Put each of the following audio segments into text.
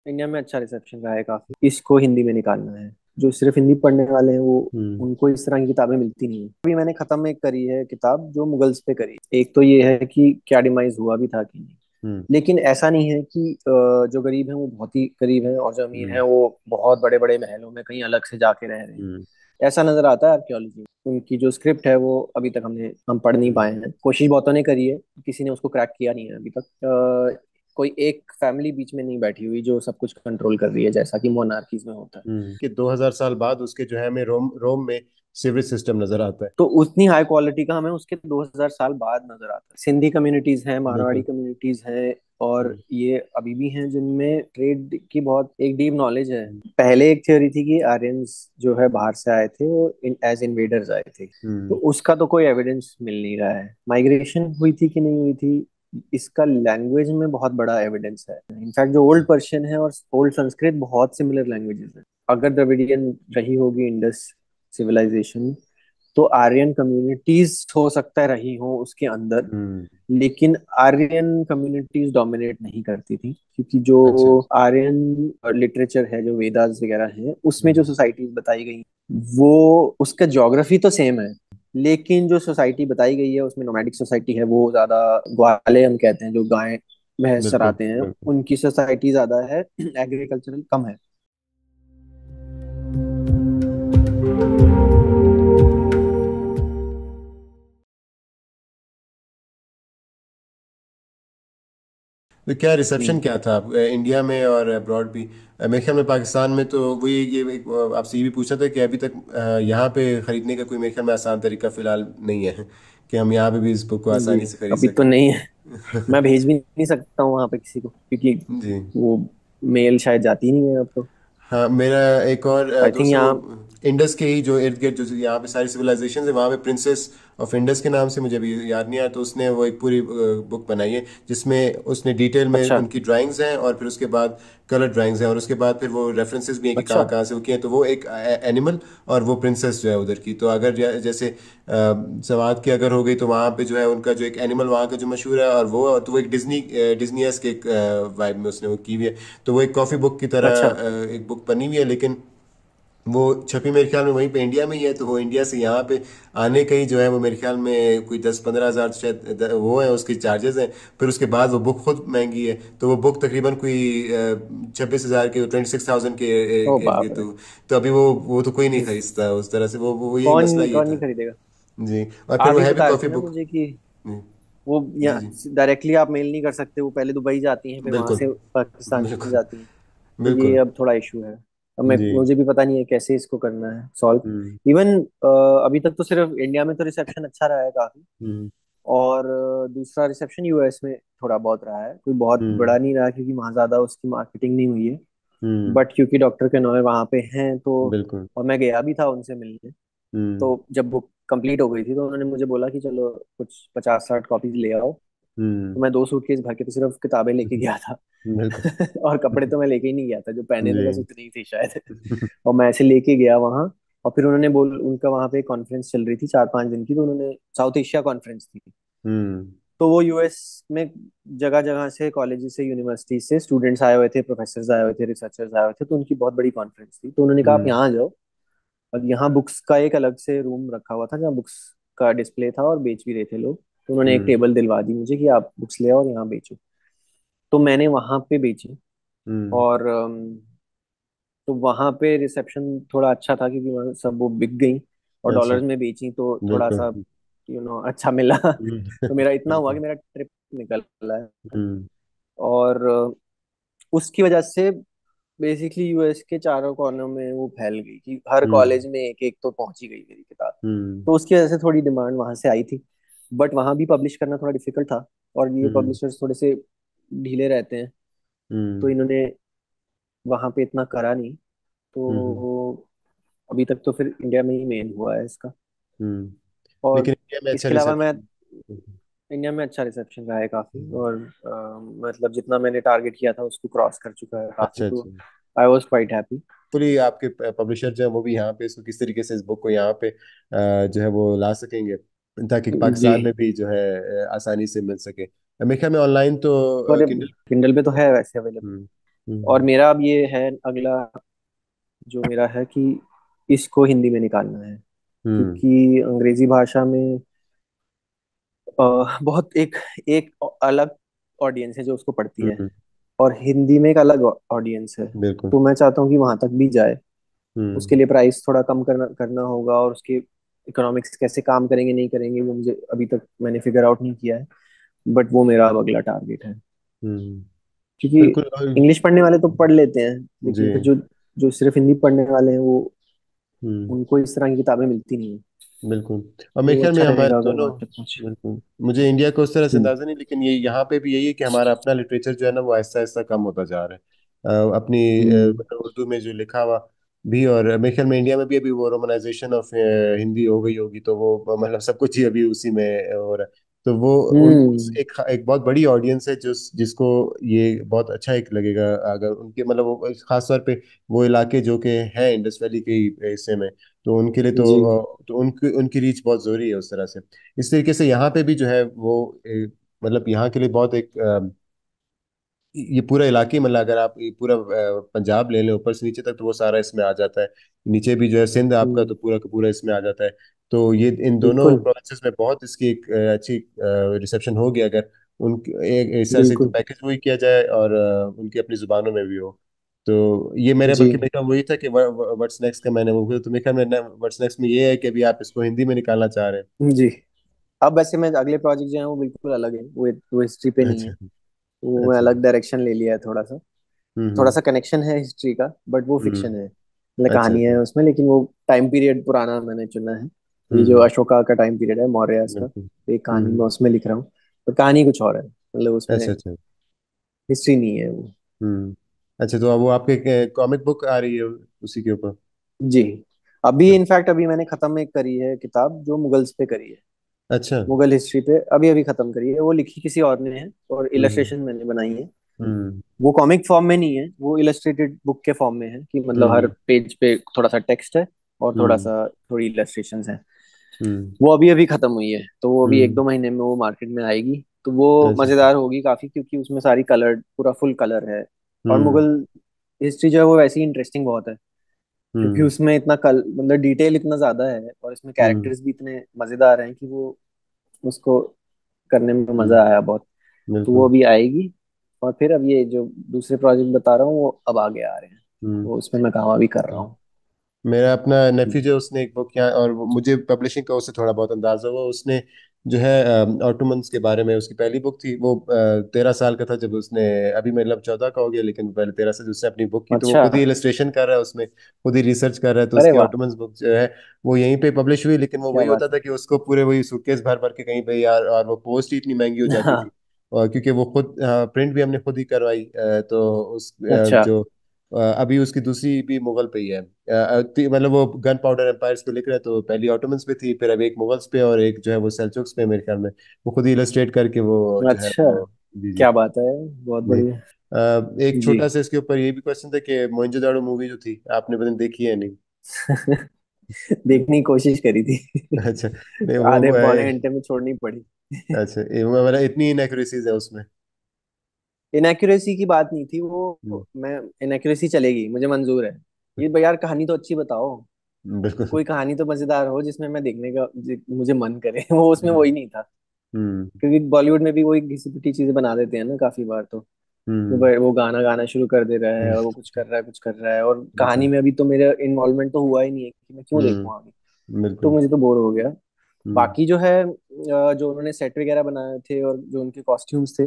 India में अच्छा reception रहा है काफी। इसको हिंदी में निकालना है। जो सिर्फ हिंदी पढ़ने वाले हैं वो हम्म। उनको इस तरह की किताबें मिलती नहीं है। अभी मैंने खत्म एक करी है किताब जो मुगल्स पे करी। एक तो ये है कि क्या डिमाइस हुआ भी था कि नहीं। हम्म। लेकिन ऐसा नहीं है कि जो गरीब हैं वो बहुत ही गरीब हैं और जो अमीर हैं हम्म। वो बहुत बड़े बड़े महलों में कहीं अलग से जाके रह रहे हैं। हम्म। ऐसा नजर आता है आर्कियोलॉजी। उनकी जो स्क्रिप्ट है वो अभी तक हम पढ़ नहीं पाए हम्म। हैं। कोशिश बहुतों ने करी है, किसी ने उसको क्रैक किया नहीं है अभी तक। कोई एक फैमिली बीच में नहीं बैठी हुई जो सब कुछ कंट्रोल कर रही है जैसा कि मोनार्कीज में होता है। कि 2000 साल बाद उसके जो है हमें रोम रोम में सीवरेज सिस्टम नजर आता है। तो उतनी हाई क्वालिटी का हमें उसके 2000 साल बाद नजर आता है। सिंधी कम्युनिटीज हैं, मारवाड़ी बिल्कुल। कम्युनिटीज हैं और हम्म। ये अभी भी हैं जिनमें ट्रेड की बहुत एक डीप नॉलेज है। पहले एक थ्योरी थी कि आर्यंस जो है बाहर से आए थे, वो एज इन्वेडर्स आए थे। तो हम्म। उसका तो कोई एविडेंस मिल नहीं रहा है। माइग्रेशन हुई थी कि नहीं हुई थी, इसका लैंग्वेज में बहुत बड़ा एविडेंस है। इनफैक्ट जो ओल्ड पर्शियन है और ओल्ड संस्कृत बहुत सिमिलर लैंग्वेजेस हैं। अगर द्रविडियन रही होगी इंडस सिविलाइजेशन तो आर्यन कम्युनिटीज हो सकता है रही हो उसके अंदर। हम्म। लेकिन आर्यन कम्युनिटीज डोमिनेट नहीं करती थी क्योंकि जो अच्छा। आर्यन लिटरेचर है, जो वेदास वगैरह है, उसमें जो हम्म। सोसाइटीज बताई गई वो उसका ज्योग्राफी तो सेम है। लेकिन जो सोसाइटी बताई गई है उसमें नोमैडिक सोसाइटी है, वो ज्यादा ग्वाले हम कहते हैं जो गाय भैंस बिल्कुल चराते हैं, बिल्कुल। उनकी सोसाइटी ज्यादा है। एग्रीकल्चरल कम है। तो क्या रिसेप्शन हम्म। क्या था इंडिया में और अब्रॉड भी? मेरे ख्याल में पाकिस्तान में तो वो ये एक, आपसे ये भी पूछना था कि अभी तक यहाँ पे खरीदने का कोई मेरे ख्याल में आसान तरीका फिलहाल नहीं है कि हम यहाँ पे भी इस बुक को जी, आसानी से खरीद अभी तो सकें। नहीं है। मैं भेज भी नहीं सकता हूँ वहां पे किसी को क्योंकि जी। वो मेल शायद जाती नहीं है अब तो। हाँ, मेरा एक और आई थिंक दोस्त है, यहाँ। वो इंडस के ही जो इर्द गिर्द जो यहाँ पे सारी सिविलाइजेशन है वहाँ पे प्रिंसेस ऑफ इंडस के नाम से मुझे अभी याद नहीं आया, तो उसने वो एक पूरी बुक बनाई है जिसमें उसने डिटेल में अच्छा। उनकी ड्राइंग्स हैं और फिर उसके बाद कलर ड्राइंग्स हैं और उसके बाद फिर वो रेफरेंसेस भी हैं कि अच्छा। कहाँ कहाँ से वो किए हैं, तो वो एक एनिमल और वो प्रिंसेस जो है उधर की, तो अगर जैसे सवाद की अगर हो गई तो वहाँ पे जो है उनका जो एक एनिमल वहाँ का जो मशहूर है, और वो तो वो एक डिज्नी के एक वाइब में उसने वो की हुई है। तो वो एक कॉफी बुक की तरह अच्छा। एक बुक बनी हुई है, लेकिन वो छपी मेरे ख्याल में वहीं पे इंडिया में ही है, तो वो इंडिया से यहाँ पे आने का ही जो है वो मेरे ख्याल में कोई 10-15 हज़ार शायद वो है उसके चार्जेस हैं। फिर उसके बाद वो बुक खुद महंगी है, तो वो बुक तकरीबन कोई 26 हज़ार के, 26,000 के ओ इर्द गिर्द, बाप रे। तो अभी वो तो कोई नहीं हम्म। खरीदता उस तरह से, वो यही कौन मसला ये कौन नहीं था। खरीदेगा। जी। और फिर आप वो ही है भी बता रहे कॉफी थे ना बुक। मुझे कि जी। वो जी। यहाँ जी। डायरेक्टली आप मेल नहीं कर सकते, वो पहले दुबई जाती हैं फिर वहां बिल्कुल से पाकिस्तान बिल्कुल। जाती हैं। तो ये बिल्कुल। अब थोड़ा इशू है। अब मैं जी। मुझे भी पता नहीं है कैसे इसको करना है हम्म। सॉल्व। इवन अभी तक तो सिर्फ इंडिया में तो रिसेप्शन अच्छा रहा है काफी। हम्म। और दूसरा रिसेप्शन यूएस में थोड़ा बहुत रहा है, कोई बहुत हम्म। बड़ा नहीं रहा क्योंकि वहाँ ज्यादा उसकी मार्केटिंग नहीं हुई है। हम्म। बट क्योंकि डॉक्टर के नोए वहाँ पे हैं तो। बिल्कुल। और मैं गया भी था उनसे मिलने। हम्म। तो जब बुक कंप्लीट हो गई थी तो उन्होंने मुझे बोला कि चलो कुछ 50-60 कॉपीज ले आओ। हम्म। तो मैं 2 सूटकेस भर के तो सिर्फ किताबें लेके गया था। बिल्कुल। और कपड़े तो मैं लेके ही नहीं गया था, जो पहने थे जी। बस उतने ही थे शायद। और मैं ऐसे लेके गया वहाँ। और फिर उन्होंने बोल उनका वहाँ पे कॉन्फ्रेंस चल रही थी 4-5 दिन की, तो उन्होंने साउथ एशिया कॉन्फ्रेंस थी। हम्म। तो वो यूएस में जगह जगह से, कॉलेज से, यूनिवर्सिटी से स्टूडेंट्स आए हुए थे, प्रोफेसर आए हुए थे, रिसर्चर्स आए हुए थे, तो उनकी बहुत बड़ी कॉन्फ्रेंस थी। तो उन्होंने कहा आप हम्म। यहाँ आ जाओ। और यहाँ बुक्स का एक अलग से रूम रखा हुआ था जहाँ बुक्स का डिस्प्ले था और बेच भी रहे थे लोग। तो उन्होंने एक हम्म। टेबल दिलवा दी मुझे कि आप बुक्स ले आओ और यहाँ बेचो। तो मैंने वहां पे बेची। हम्म। और तो वहां पे रिसेप्शन थोड़ा अच्छा था क्योंकि वहाँ सब वो बिक गई। और अच्छा। डॉलर्स में बेची तो थोड़ा सा बिल्कुल। अच्छा मिला। तो मेरा इतना हुआ कि बिल्कुल। मेरा ट्रिप निकल है। हम्म। और उसकी वजह से बेसिकली यूएस के चारों कोनों में वो फैल गई कि हर हम्म। कॉलेज में एक एक तो पहुंची गई मेरी किताब। हम्म। तो उसकी वजह से थोड़ी डिमांड वहां से आई थी। बट वहां भी पब्लिश करना थोड़ा डिफिकल्ट था। और ये हम्म। पब्लिशर्स थोड़े से ढीले रहते हैं। तो हम्म। इन्होंने वहां पे इतना करा नहीं। हम्म। तो अभी तक तो फिर इंडिया में ही मेन हुआ है इसका। हम्म। और लेकिन इंडिया में अच्छा इसके अलावा मैं रिसेप्शन। इंडिया में अच्छा रिसेप्शन रहा है काफी। और मतलब जितना मैंने टारगेट किया था उसको क्रॉस कर चुका है काफी। अच्छा तो अच्छा। I was quite happy. पूरी आपके पब्लिशर जो है वो भी यहाँ पे इसको किस तरीके से इस बुक को यहाँ पे जो है वो ला सकेंगे ताकि जी। पाकिस्तान में भी जो है आसानी से मिल सके? मेरे ख्याल में ऑनलाइन तो पर किंडल। किंडल पे तो है वैसे अवेलेबल। और हम्म। मेरा अब ये है अगला जो मेरा है कि इसको हिंदी में निकालना है, हम्म। क्योंकि अंग्रेजी भाषा में बहुत एक एक अलग ऑडियंस है जो उसको पढ़ती है, हम्म। और हिंदी में एक अलग ऑडियंस है। बिल्कुल। तो मैं चाहता हूँ कि वहां तक भी जाए। हम्म। उसके लिए प्राइस थोड़ा कम करना करना होगा, और उसके इकोनॉमिक्स कैसे काम करेंगे नहीं करेंगे वो मुझे अभी तक मैंने फिगर आउट नहीं किया है। बट वो मेरा अब अगला टारगेट है, हम्म। क्योंकि बिल्कुल। और इंग्लिश पढ़ने वाले तो पढ़ लेते हैं, जी। लेकिन फिर जो जो सिर्फ हिंदी पढ़ने वाले हैं वो हम्म। उनको इस तरह की किताबें मिलती नहीं है। बिल्कुल। और तो मेरे वो ख्याल में अच्छा हमारे रहेगा अगर दोनों, वहां तक पहुंचे। बिल्कुल, मुझे इंडिया का उस तरह से हम्म। अंदाजा नहीं, लेकिन ये यहाँ पे भी यही है कि हमारा अपना लिटरेचर जो है ना वो आहिस्ता आहिस्ता कम होता जा रहा है। अपनी हम्म। मतलब उर्दू में जो लिखा हुआ भी, और मेरे ख्याल में इंडिया में भी अभी वो रोमनाइजेशन ऑफ हिंदी हो गई होगी, तो वो मतलब सब कुछ ही अभी उसी में हो रहा है। तो वो हम्म। एक एक बहुत बड़ी ऑडियंस है जिसको ये बहुत अच्छा एक लगेगा, अगर उनके मतलब वो खास तौर पे वो इलाके जो कि हैं इंडस वैली के हिस्से में, तो उनके लिए जी। तो उनकी उनकी रीच बहुत जरूरी है उस तरह से। इस तरीके से यहाँ पे भी जो है वो मतलब यहाँ के लिए बहुत एक ये पूरा इलाके, मतलब अगर आप ये पूरा पंजाब ले लें ऊपर से नीचे तक, तो वो सारा इसमें आ जाता है। नीचे भी जो है सिंध आपका, हम्म। तो पूरा का पूरा इसमें आ जाता है। तो ये इन दोनों बिल्कुल। प्रोविंसेस में बहुत इसकी एक अच्छी रिसेप्शन होगी, अगर उन एक इस तरह से एक तो बिल्कुल। पैकेज वही किया जाए, और उनकी अपनी जुबानों में भी हो। तो ये मेरे जी। बल्कि मेरे ख्याल वही था कि व्हाट्स नेक्स्ट का मैंने वो किया। तो मेरे ख्याल में व्हाट्स नेक्स्ट में ये है कि अभी आप इसको हिंदी में निकालना चाह रहे जी। अब वैसे मैं अगले प्रोजेक्ट जो है वो बिल्कुल अलग है, वो हिस्ट्री पे हैं। नहीं है। अच्छा। वो मैं अच्छा। अलग डायरेक्शन ले लिया है थोड़ा सा। थोड़ा हम्म। सा कनेक्शन है हिस्ट्री का, बट वो हम्म। फिक्शन है, मतलब अच्छा। कहानी है अच्छा। उसमें, लेकिन वो टाइम पीरियड पुराना मैंने चुना है। ये जो हम्म। अशोका का टाइम पीरियड है, मौर्यस का, बिल्कुल। तो एक कहानी हम्म। मैं उसमें लिख रहा हूँ। तो कहानी कुछ और है, मतलब उसमें अच्छा। अच्छा। हिस्ट्री नहीं है वो। हम्म। अच्छा, तो अब वो आपके कॉमिक बुक आ रही है उसी के ऊपर? जी। अभी इनफैक्ट अभी मैंने खत्म एक करी है किताब जो मुगल्स पे करी है, अच्छा। मुगल हिस्ट्री पे अभी अभी खत्म करी है। वो लिखी किसी और ने है और हम्म। इलस्ट्रेशन मैंने बनाई है। हम्म। वो कॉमिक फॉर्म में नहीं है, वो इलस्ट्रेटेड बुक के फॉर्म में है, कि मतलब हर हम्म। पेज पे थोड़ा सा टेक्स्ट है और थोड़ा हम्म। सा थोड़ी इलस्ट्रेशंस हैं। हम्म। वो अभी अभी खत्म हुई है, तो वो अभी एक हम्म। दो महीने में वो मार्केट में आएगी। तो वो अच्छा। मजेदार होगी काफी, क्योंकि उसमें सारी कलर, पूरा फुल कलर है। और हम्म। मुगल हिस्ट्री जो है वो वैसे ही इंटरेस्टिंग बहुत है, क्योंकि हम्म। उसमें इतना कल मतलब डिटेल इतना ज्यादा है, और इसमें हम्म। कैरेक्टर्स भी इतने मजेदार हैं कि वो उसको करने में मजा हम्म। आया बहुत। तो वो बिल्कुल। अभी आएगी। और फिर अब ये जो दूसरे प्रोजेक्ट बता रहा हूँ वो अब आगे आ रहे हैं, हम्म। वो उसमें मैं काम अभी कर रहा हूँ। मेरा अपना नेफ्यू जो, उसने एक बुक यहाँ, और मुझे पब्लिशिंग का उससे थोड़ा बहुत अंदाजा हुआ। उसने जो है ऑटोमन्स के बारे में, उसकी पहली बुक थी वो 13 साल का था जब उसने, अभी मतलब 14 का हो गया, लेकिन पहले 13 से उसने अपनी बुक की, तो वो अच्छा। खुद ही इलस्ट्रेशन कर रहा है उसमें, खुद ही रिसर्च कर रहा है। तो अरे उसकी वाह। ऑटोमन्स बुक जो है वो यहीं पे पब्लिश हुई, लेकिन वो क्या वही होता बात था कि उसको पूरे वही सूटकेस भर भर के कहीं पे यार, और वो पोस्ट ही इतनी महंगी हो है। जाती थी। हाँ। और क्योंकि वो खुद प्रिंट भी हमने खुद ही करवाई, तो उस अच्छा। जो अभी उसकी दूसरी भी मुगल पे ही है। मतलब वो गन पाउडर एम्पायर्स पे लिख रहे हैं, तो पहली ऑटोमन्स पे थी, फिर अब एक मुगल्स पे, और एक जो है वो सेल्जुक्स पे मेरे ख्याल में। वो खुद ही इलस्ट्रेट करके वो जो है अच्छा। वो। जी जी। क्या बात है, बहुत जी। बढ़िया। एक जी। छोटा सा इसके ऊपर ये भी क्वेश्चन था कि मोइंजोदाड़ो मूवी जो थी, आपने पता नहीं देखी है नहीं? देखने की कोशिश करी थी। अच्छा। नहीं वो आधे पौने घंटे में छोड़नी पड़ी। अच्छा, वो मतलब इतनी इनएक्यूरेसीज है उसमें। इनएक्यूरेसी की बात नहीं थी वो। हम्म। मैं इनएक्यूरेसी चलेगी, मुझे मंजूर है। ये भाई यार कहानी तो अच्छी बताओ, बिल्कुल। कोई कहानी तो मजेदार हो जिसमें मैं देखने का मुझे मन करे। वो उसमें हम्म। वही नहीं था। हम्म। क्योंकि बॉलीवुड में भी वही घिसी पिटी चीजें बना देते हैं ना काफी बार। तो हम्म। वो गाना गाना शुरू कर दे रहा है और वो कुछ कर रहा है कुछ कर रहा है, और कहानी अच्छा। में अभी तो मेरा इन्वॉल्वमेंट तो हुआ ही नहीं है कि मैं क्यों देखूं हम्म। आगे। तो बिल्कुल। मुझे तो बोर हो गया। हम्म। बाकी जो है जो उन्होंने सेट वगैरह बनाए थे और जो उनके कॉस्ट्यूम्स थे,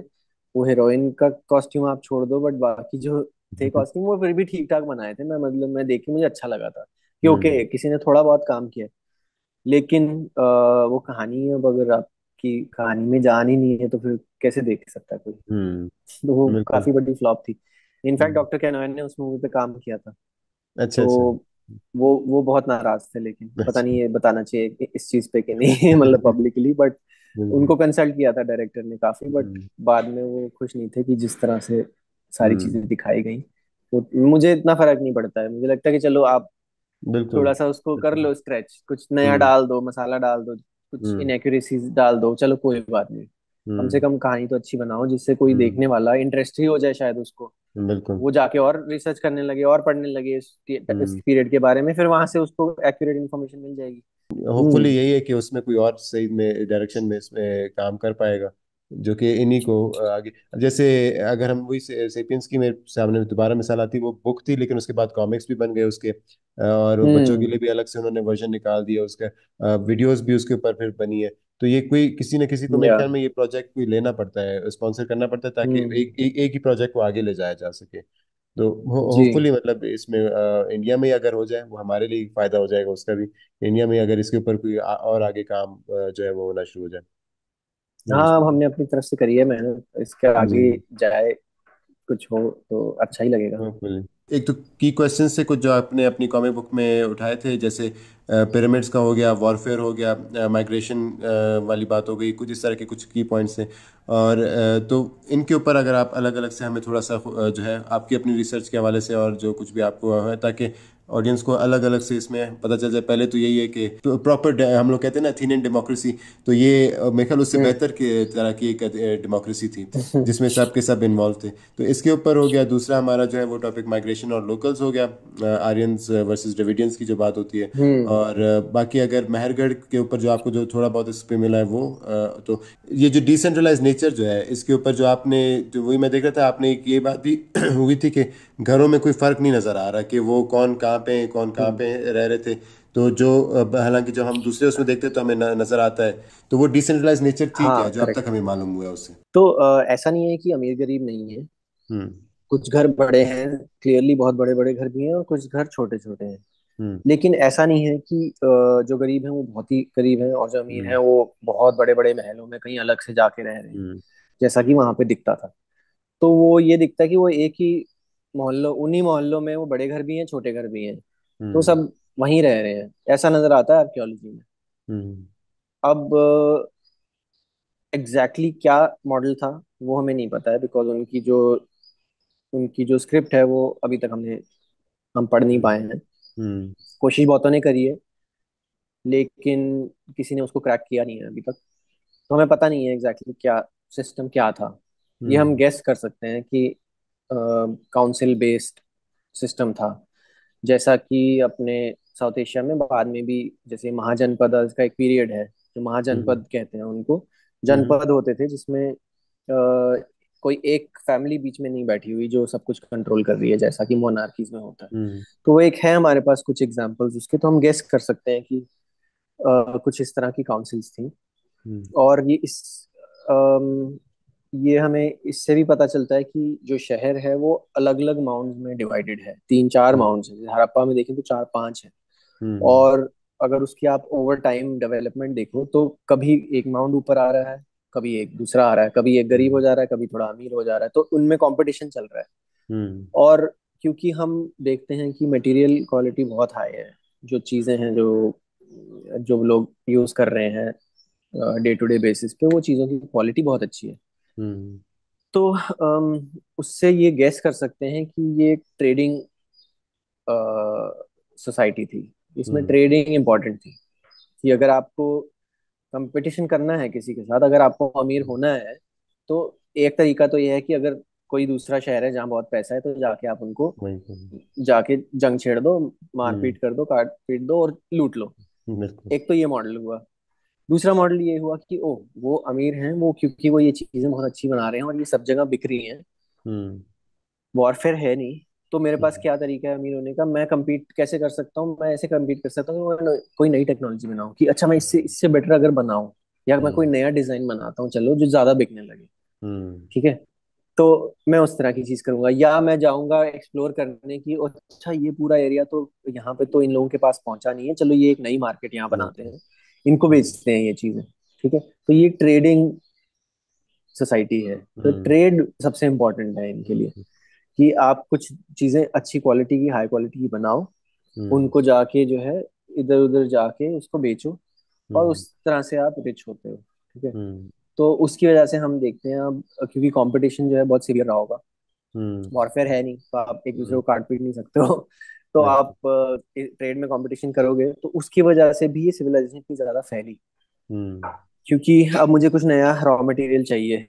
वो हीरोइन का कॉस्ट्यूम आप छोड़ दो, बट बाकी जो थे कॉस्ट्यूम वो फिर भी ठीक ठाक बनाए थे। मैं मतलब मैं देख के मुझे अच्छा लगा था कि हम्म। ओके किसी ने थोड़ा बहुत काम किया है। लेकिन वो कहानी, अब अगर आपकी कहानी में जान ही नहीं है तो फिर कैसे देख सकता है कोई। हम्म। तो वो बिल्कुल। काफी बड़ी फ्लॉप थी। इनफैक्ट हम्म। डॉक्टर कैनोन ने उस मूवी पे काम किया था। अच्छा। तो अच्छा। वो बहुत नाराज थे, लेकिन पता नहीं अच्छा। ये बताना चाहिए इस चीज पे कि नहीं, मतलब पब्लिकली, बट बिल्कुल। उनको कंसल्ट किया था डायरेक्टर ने काफी, बट हम्म। बाद में वो खुश नहीं थे कि जिस तरह से सारी हम्म। चीजें दिखाई गई। तो मुझे इतना फर्क नहीं पड़ता है, मुझे लगता है कि चलो आप बिल्कुल। थोड़ा सा उसको कर बिल्कुल। लो स्ट्रेच, कुछ नया हम्म। डाल दो, मसाला डाल दो, कुछ हम्म। इनएक्यूरेसीज डाल दो, चलो कोई बात नहीं। कम से हम्म। कम कहानी तो अच्छी बनाओ जिससे कोई हम्म। देखने वाला इंटरेस्ट ही हो जाए शायद उसको। बिल्कुल। वो जाके और रिसर्च करने लगे और पढ़ने लगे इस हम्म। पीरियड के बारे में, फिर वहां से उसको एक्यूरेट इन्फॉर्मेशन मिल जाएगी। होपफुली हम्म। यही है कि उसमें कोई और सही में डायरेक्शन में इसमें काम कर पाएगा, जो कि इन्हीं को आगे। जैसे अगर हम वही सेपियंस की मेरे सामने दोबारा मिसाल आती, वो बुक थी लेकिन उसके बाद कॉमिक्स भी बन गए उसके, और वो बच्चों के हम्म। लिए भी अलग से उन्होंने वर्जन निकाल दिया उसका, वीडियोस भी उसके ऊपर फिर बनी है। तो ये कोई किसी न किसी को मेरे या। ख्याल में ये प्रोजेक्ट कोई लेना पड़ता है, स्पॉन्सर करना पड़ता है, ताकि हम्म। एक ही प्रोजेक्ट को आगे ले जाया जा सके। तो जी। होपफुली मतलब इसमें इंडिया में ही अगर हो जाए वो हमारे लिए फायदा हो जाएगा उसका भी। इंडिया में अगर इसके ऊपर कोई और आगे काम जो है वो होना शुरू हो जाए। हाँ, अब उसमें हमने अपनी तरफ से करी है मेहनत, इसके जी। आगे जाए कुछ हो तो अच्छा ही लगेगा। होपफुली। एक तो की क्वेश्चन से कुछ जो आपने अपनी कॉमिक बुक में उठाए थे, जैसे पिरामिड्स का हो गया, वॉरफेयर हो गया, माइग्रेशन वाली बात हो गई, कुछ इस तरह के कुछ की पॉइंट्स हैं। और तो इनके ऊपर अगर आप अलग अलग से हमें थोड़ा सा जो है आपकी अपनी रिसर्च के हवाले से और जो कुछ भी आपको है, ताकि ऑडियंस को अलग अलग से इसमें पता चल जाए। पहले तो यही है कि प्रॉपर हम लोग कहते हैं ना अथेनियन डेमोक्रेसी, तो ये मेरे ख्याल उससे हम्म। बेहतर के तरह की एक डेमोक्रेसी थी, जिसमें सब के सब इन्वॉल्व थे। तो इसके ऊपर हो गया। दूसरा हमारा जो है वो टॉपिक माइग्रेशन और लोकल्स हो गया, आर्यंस वर्सेस द्रविडियंस की जो बात होती है। हम्म। और बाकी अगर मेहरगढ़ के ऊपर जो आपको जो थोड़ा बहुत इस पे मिला है वो, तो ये जो डिसेंट्रलाइज नेचर जो है इसके ऊपर जो आपने, जो वही मैं देख रहा था, आपने एक ये बात भी हुई थी कि घरों में कोई फर्क नहीं नजर आ रहा कि वो कौन कहाँ पे हैं, कौन कहाँ हम्म। पे रह रहे थे। तो जो हालांकि जब हम दूसरे उसमें देखते हैं तो हमें नजर आता है। तो वो डिसेंट्रलाइज नेचर थी क्या, हाँ, जो अब तक करेक्ट। हमें मालूम हुआ है उससे? तो ऐसा नहीं है कि अमीर गरीब नहीं है। हम्म। कुछ घर बड़े हैं, क्लियरली बहुत बड़े बड़े घर भी हैं, और कुछ घर छोटे छोटे हैं। हम्म। लेकिन ऐसा नहीं है कि जो गरीब हैं वो बहुत ही गरीब हैं और जो अमीर हैं हम्म। वो बहुत बड़े बड़े महलों में कहीं अलग से जाके रह रहे हैं, हम्म। जैसा कि वहां पे दिखता था। तो वो ये दिखता है कि वो एक ही मोहल्लों, उन्हीं मोहल्लों में वो बड़े घर भी हैं छोटे घर भी हैं, तो हम्म। सब वहीं रह रहे हैं, ऐसा नजर आता है आर्कियोलॉजी में। हम्म। अब एग्जैक्टली क्या मॉडल था वो हमें नहीं पता है, बिकॉज उनकी जो स्क्रिप्ट है वो अभी तक हम पढ़ नहीं पाए हैं। हम्म। कोशिश बहुतों ने करी है, लेकिन किसी ने उसको क्रैक किया नहीं है अभी तक। तो हमें पता नहीं है एग्जैक्टली क्या सिस्टम क्या था। ये हम हम्म। गेस कर सकते हैं कि काउंसिल बेस्ड सिस्टम था, जैसा कि अपने साउथ एशिया में बाद में भी, जैसे महाजनपद का एक पीरियड है जो हम्म। महाजनपद कहते हैं उनको। हम्म। जनपद होते थे जिसमें कोई एक फैमिली बीच में नहीं बैठी हुई जो सब कुछ कंट्रोल कर रही है, जैसा कि मोनार्कीज में होता है। हम्म। तो वो एक है हमारे पास कुछ एग्जांपल्स उसके, तो हम गेस कर सकते हैं कि कुछ इस तरह की काउंसिल्स थी। हम्म। और ये हमें इससे भी पता चलता है कि जो शहर है वो अलग अलग माउंट्स में डिवाइडेड है, तीन चार हम्म। माउंट्स है, जैसे हड़प्पा में देखें तो चार पांच है। हम्म। और अगर उसकी आप ओवर टाइम डेवलपमेंट देखो तो कभी एक माउंट ऊपर आ रहा है, कभी एक दूसरा आ रहा है, कभी एक गरीब हो हम्म। जा रहा है, कभी थोड़ा अमीर हो जा रहा है, तो उनमें कंपटीशन चल रहा है। हम्म। और क्योंकि हम देखते हैं कि मटेरियल क्वालिटी बहुत हाई है, जो चीज़ें हैं जो जो लोग यूज़ कर रहे हैं डे टू डे बेसिस पे, वो चीज़ों की क्वालिटी बहुत अच्छी है। हम्म। तो उससे ये गैस कर सकते हैं कि ये एक ट्रेडिंग सोसाइटी थी, इसमें हम्म। ट्रेडिंग इंपॉर्टेंट थी। कि अगर आपको कंपटीशन करना है किसी के साथ, अगर आपको अमीर होना है, तो एक तरीका तो ये है कि अगर कोई दूसरा शहर है जहाँ बहुत पैसा है तो जाके आप उनको वही तो। जाके जंग छेड़ दो, हम्म। मारपीट कर दो, काट पीट दो और लूट लो। बिल्कुल। एक तो ये मॉडल हुआ। दूसरा मॉडल ये हुआ कि ओ, वो अमीर हैं, वो क्योंकि वो ये चीजें बहुत अच्छी बना रहे हैं और ये सब जगह बिक रही हैं, हम्म। वॉरफेयर है नहीं, तो मेरे पास हम्म। क्या तरीका है अमीर होने का, मैं compete कैसे कर सकता हूँ, मैं ऐसे compete कर सकता हूँ कि मैं कोई नई टेक्नोलॉजी बनाऊँ कि अच्छा मैं इससे इससे बेटर अगर बनाऊँ, या मैं कोई हम्म। नया डिजाइन बनाता हूँ चलो जो ज्यादा बिकने लगे। हम्म। ठीक है। तो मैं उस तरह की चीज करूंगा, या मैं जाऊंगा एक्सप्लोर करने की, और अच्छा ये पूरा एरिया तो यहाँ पे तो इन लोगों के पास पहुंचा नहीं है, चलो ये एक नई मार्केट यहाँ बनाते बिल्कुल। हैं, इनको बेचते हैं ये चीजें। ठीक है, तो ये ट्रेडिंग सोसाइटी है। तो हम्म। ट्रेड सबसे इम्पोर्टेंट है इनके लिए, कि आप कुछ चीजें अच्छी क्वालिटी की, हाई क्वालिटी की बनाओ, हम्म। उनको जाके जो है इधर उधर जाके उसको बेचो, और हम्म। उस तरह से आप रिच होते हो। ठीक है। हम्म। तो उसकी वजह से हम देखते हैं अब, क्योंकि कंपटीशन जो है बहुत सीवियर रहा होगा, हम्म। वॉरफेयर है नहीं तो आप एक दूसरे हम्म। को काट पीट नहीं सकते हो। तो आप बिल्कुल। ट्रेड में कंपटीशन करोगे, तो उसकी वजह से भी ये सिविलाइजेशन इतनी ज्यादा फैली, हम्म। क्योंकि अब मुझे कुछ नया रॉ मटेरियल चाहिए,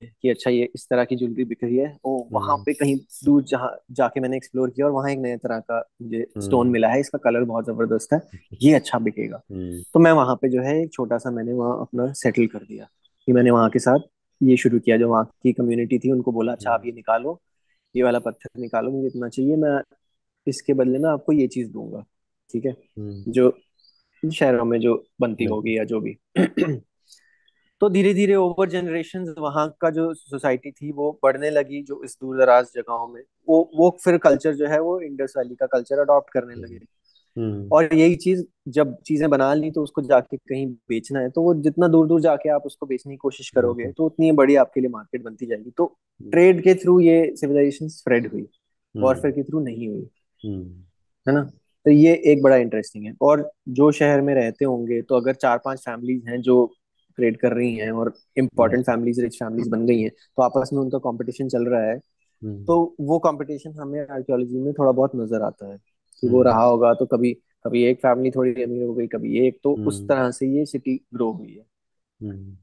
कि अच्छा ये इस तरह की ज्वेलरी बिक रही है, ओ वहां हम्म पे कहीं दूर जहाँ जाके मैंने एक्सप्लोर किया और वहां एक नए तरह का मुझे स्टोन हम्म मिला है, इसका कलर बहुत जबरदस्त है, ये अच्छा बिकेगा। हम्म तो मैं वहां पे जो है एक छोटा सा मैंने वहाँ अपना सेटल कर दिया, कि मैंने वहाँ के साथ ये शुरू किया, जो वहाँ की कम्युनिटी थी उनको बोला अच्छा आप हम्म ये निकालो, ये वाला पत्थर निकालो, मुझे इतना चाहिए, मैं इसके बदले में आपको ये चीज दूंगा, ठीक है, हम्म, जो शहरों में जो बनती बिल्कुल। होगी या जो भी। तो धीरे धीरे ओवर जनरेशन वहाँ का जो सोसाइटी थी वो बढ़ने लगी, जो इस दूर दराज जगहों में वो फिर कल्चर जो है वो इंडस वैली का कल्चर अडॉप्ट करने लगे। हम्म हम्म और यही चीज जब चीजें बना ली तो उसको जाके कहीं बेचना है, तो वो जितना दूर दूर जाके आप उसको बेचने की कोशिश करोगे बिल्कुल। तो उतनी बड़ी आपके लिए मार्केट बनती जाएगी। तो ट्रेड के थ्रू ये सिविलाइजेशन स्प्रेड हुई, वॉरफेयर हम्म के थ्रू नहीं हुई, हम्म है ना। तो ये एक बड़ा इंटरेस्टिंग है। और जो शहर में रहते होंगे तो अगर चार पांच फैमिलीज हैं जो ट्रेड कर रही हैं और इम्पोर्टेंट बिल्कुल। फैमिलीज, रिच फैमिलीज बन गई हैं, तो आपस में उनका कंपटीशन चल रहा है। हम्म तो वो कंपटीशन हमें आर्कियोलॉजी में थोड़ा बहुत नजर आता है कि वो हम्म रहा होगा, तो कभी कभी एक फैमिली थोड़ी अमीर हो गई, कभी एक, तो उस हम्म तरह से ये सिटी ग्रो हुई है। हम्म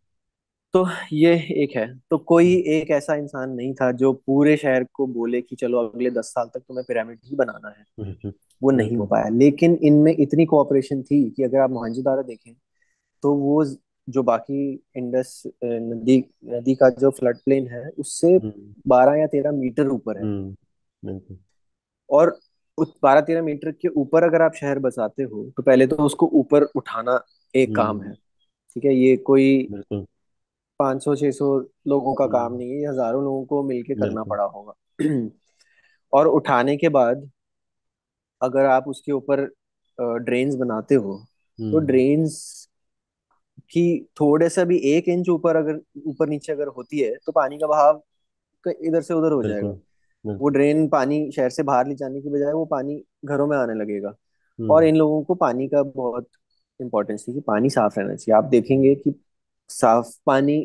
तो ये एक है। तो कोई एक ऐसा इंसान नहीं था जो पूरे शहर को बोले कि चलो अगले 10 साल तक तुम्हें पिरामिड ही बनाना है, वो नहीं हो बिल्कुल। पाया। लेकिन इनमें इतनी कोऑपरेशन थी कि अगर आप मोहनजोदारो देखें तो वो जो बाकी इंडस नदी नदी का जो फ्लड प्लेन है उससे हम्म 12 या 13 मीटर ऊपर है। बिल्कुल। और उस 12 13 मीटर के ऊपर अगर आप शहर बसाते हो तो पहले तो उसको ऊपर उठाना एक काम हम्म है, ठीक है, ये कोई बिल्कुल। 500 600 लोगों का काम हम्म नहीं है, ये हजारों लोगों को मिलके करना बिल्कुल। पड़ा होगा। और उठाने के बाद अगर आप उसके ऊपर ड्रेन्स बनाते हो, तो हम्म ड्रेन्स की थोड़े सा भी 1 इंच ऊपर अगर ऊपर नीचे अगर होती है तो पानी का बहाव इधर से उधर हो जाएगा। बिल्कुल। वो बिल्कुल। ड्रेन पानी शहर से बाहर ले जाने की बजाय वो पानी घरों में आने लगेगा। और हम्म इन लोगों को पानी का बहुत इंपॉर्टेंस है कि पानी साफ रहना चाहिए। आप देखेंगे कि साफ पानी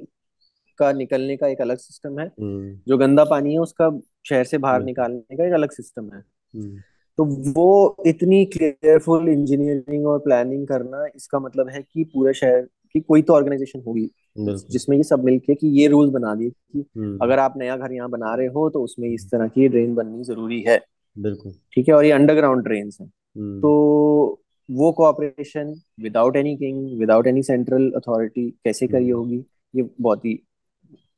का निकलने का एक अलग सिस्टम है, हम्म जो गंदा पानी है उसका शहर से बाहर बिल्कुल। निकालने का एक अलग सिस्टम है। हम्म तो वो इतनी केयरफुल इंजीनियरिंग और प्लानिंग करना, इसका मतलब है कि पूरे शहर की कोई तो ऑर्गेनाइजेशन होगी बिल्कुल। जिसमें ये सब मिलके कि ये रूल बना दिए कि हम्म अगर आप नया घर यहाँ बना रहे हो तो उसमें इस हम्म, तरह की ड्रेन बननी जरूरी है, बिल्कुल। ठीक है, और ये अंडरग्राउंड ड्रेन्स हैं। हम्म तो वो cooperation without any king, without any central authority कैसे करी हम्म होगी, ये बहुत ही,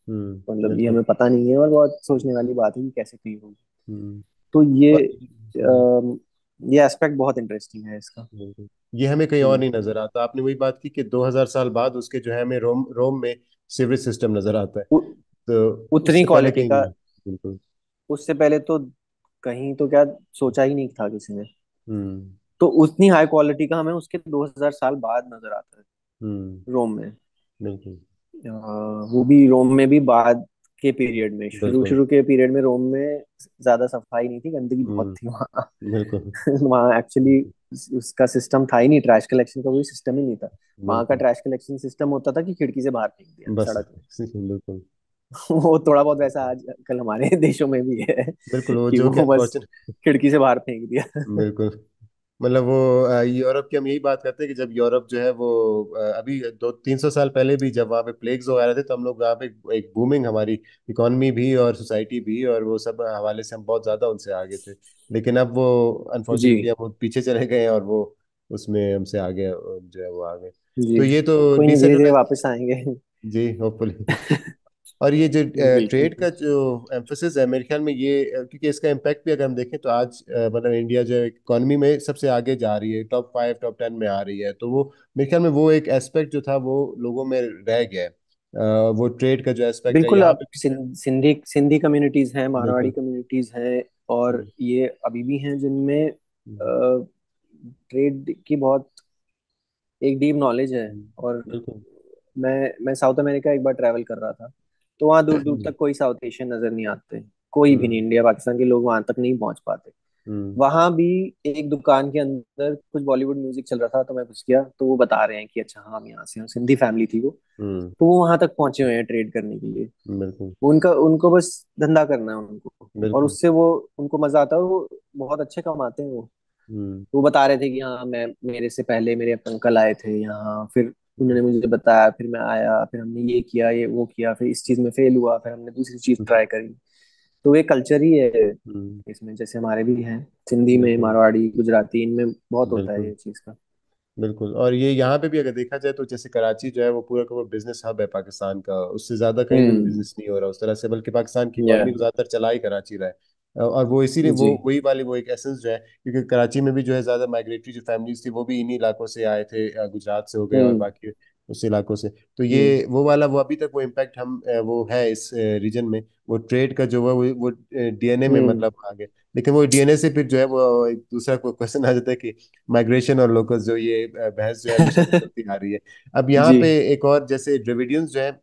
मतलब ये बिल्कुल। हमें पता नहीं है और बहुत सोचने वाली बात है कि कैसे की होगी। हम्म तो ये और ये एस्पेक्ट बहुत इंटरेस्टिंग है इसका। बिल्कुल। ये हमें कहीं और हम्म। नहीं नजर आता। आपने वही बात की कि 2000 साल बाद उसके जो है हमें रोम रोम में सीवरेज सिस्टम नजर आता है। उ, तो उतनी उससे पहले क्वालिटी कहीं का, नहीं। बिल्कुल। उससे पहले तो कहीं तो क्या सोचा ही नहीं था किसी ने। हम्म तो उतनी हाई क्वालिटी का हमें उसके 2000 साल बाद नजर आता है हम्म रोम में। बिल्कुल। वो भी रोम में भी बाद के पीरियड में, शुरू बिल्कुल। शुरू के पीरियड में रोम में ज्यादा सफाई नहीं थी, गंदगी बहुत हम्म थी वहाँ। बिल्कुल। वहाँ एक्चुअली उसका सिस्टम था ही नहीं, ट्रैश कलेक्शन का कोई सिस्टम ही नहीं था। वहाँ का बिल्कुल। ट्रैश कलेक्शन सिस्टम होता था कि खिड़की से बाहर फेंक दिया बस सड़क में। बिल्कुल। वो थोड़ा बहुत वैसा आजकल हमारे देशों में भी है बिल्कुल वो कि जो कि वो बस अनफॉर्चुनेट। खिड़की से बाहर फेंक दिया। बिल्कुल। मतलब वो यूरोप की हम यही बात करते हैं कि जब यूरोप जो है वो अभी 200 300 साल पहले भी जब वहाँ पे प्लेग्स वगैरह थे तो हम लोग वहाँ पे एक बूमिंग हमारी इकोनॉमी भी और सोसाइटी भी और वो सब हवाले से हम बहुत ज्यादा उनसे आगे थे। लेकिन अब वो जी अनफॉर्चुनेटली हम वो पीछे चले गए हैं और वो उसमें हमसे आगे जो है वो आगे। जी, तो ये तो कोई नहीं, धीरे धीरे डिसेंट्रलाइज। वापस आएंगे। जी होपफुली। और ये जो बिल्कुल। ट्रेड का जो एम्फोसिस है मेरे ख्याल में ये क्योंकि इसका इम्पैक्ट भी अगर हम देखें तो आज मतलब इंडिया जो इकोनॉमी में सबसे आगे जा रही है, टॉप 5 टॉप 10 में आ रही है। तो वो मेरे ख्याल में वो एक एस्पेक्ट जो था वो लोगों में रह गया है। वो ट्रेड का जो एस्पेक्ट है बिल्कुल, यहाँ अब पे भी जो है। सिंधी सिंधी कम्युनिटीज हैं, मारवाड़ी बिल्कुल। कम्युनिटीज हैं, और हम्म, ये अभी भी हैं जिनमें हम्म, ट्रेड की बहुत एक डीप नॉलेज है। हम्म, और बिल्कुल। मैं साउथ अमेरिका एक बार ट्रैवल कर रहा था, तो वहाँ दूर दूर हम्म तक कोई साउथ एशियन नजर नहीं आते, कोई भी नहीं, हम्म इंडिया पाकिस्तान के लोग वहां तक नहीं पहुंच पाते। हम्म वहां भी एक दुकान के अंदर कुछ बॉलीवुड म्यूजिक चल रहा था, तो मैं घुस गया, तो वो बता रहे हैं कि अच्छा हाँ हम यहाँ से हैं, सिंधी फैमिली थी वो। हम्म, तो वो वहां तक पहुंचे हुए हैं ट्रेड करने के लिए। बिल्कुल। उनका उनको बस धंधा करना है उनको, और बिल्कुल। उससे वो उनको मजा आता है, और वो बहुत अच्छे कमाते हैं वो। हम्म वो बता रहे थे कि हाँ मैं, मेरे से पहले मेरे अंकल आए थे यहाँ, फिर उन्होंने मुझे बताया, फिर मैं आया, फिर हमने ये किया, ये वो किया, फिर इस चीज में फेल हुआ, फिर हमने दूसरी चीज ट्राई करी। तो ये कल्चर ही है हम्म, इसमें, जैसे हमारे भी हैं, सिंधी में, बिल्कुल मारवाड़ी, गुजराती, इनमें बहुत होता है बिल्कुल ये चीज का। बिल्कुल। और ये यहाँ पे भी अगर देखा जाए तो जैसे कराची जो है वो पूरा का पूरा बिजनेस हब है पाकिस्तान का, उससे ज्यादा कहीं पे भी हम्म। बिजनेस नहीं हो रहा उस तरह से, बल्कि पाकिस्तान की या इकोनॉमी को ज्यादातर चला ही कराची रहा है। और वो इसीलिए वो जी। वही वाली वो एक एसेंस जो है, क्योंकि कराची में भी जो है ज्यादा माइग्रेटरी जो फैमिलीज थी वो भी इन्हीं इलाकों से आए थे, गुजरात से हो गए और हम्म। बाकी उस इलाकों से। तो हम्म। ये वो वाला वो अभी तक वो इम्पैक्ट हम वो है इस रीजन में, वो ट्रेड का जो है वो डीएनए में हम्म। मतलब आ गया। लेकिन वो डीएनए से फिर जो है वो एक दूसरा क्वेश्चन आ जाता है कि माइग्रेशन और लोकल्स, जो ये बहस जो है हमेशा से चलती आ रही है। अब यहाँ जी। पे एक और जैसे ड्रेविडियंस जो है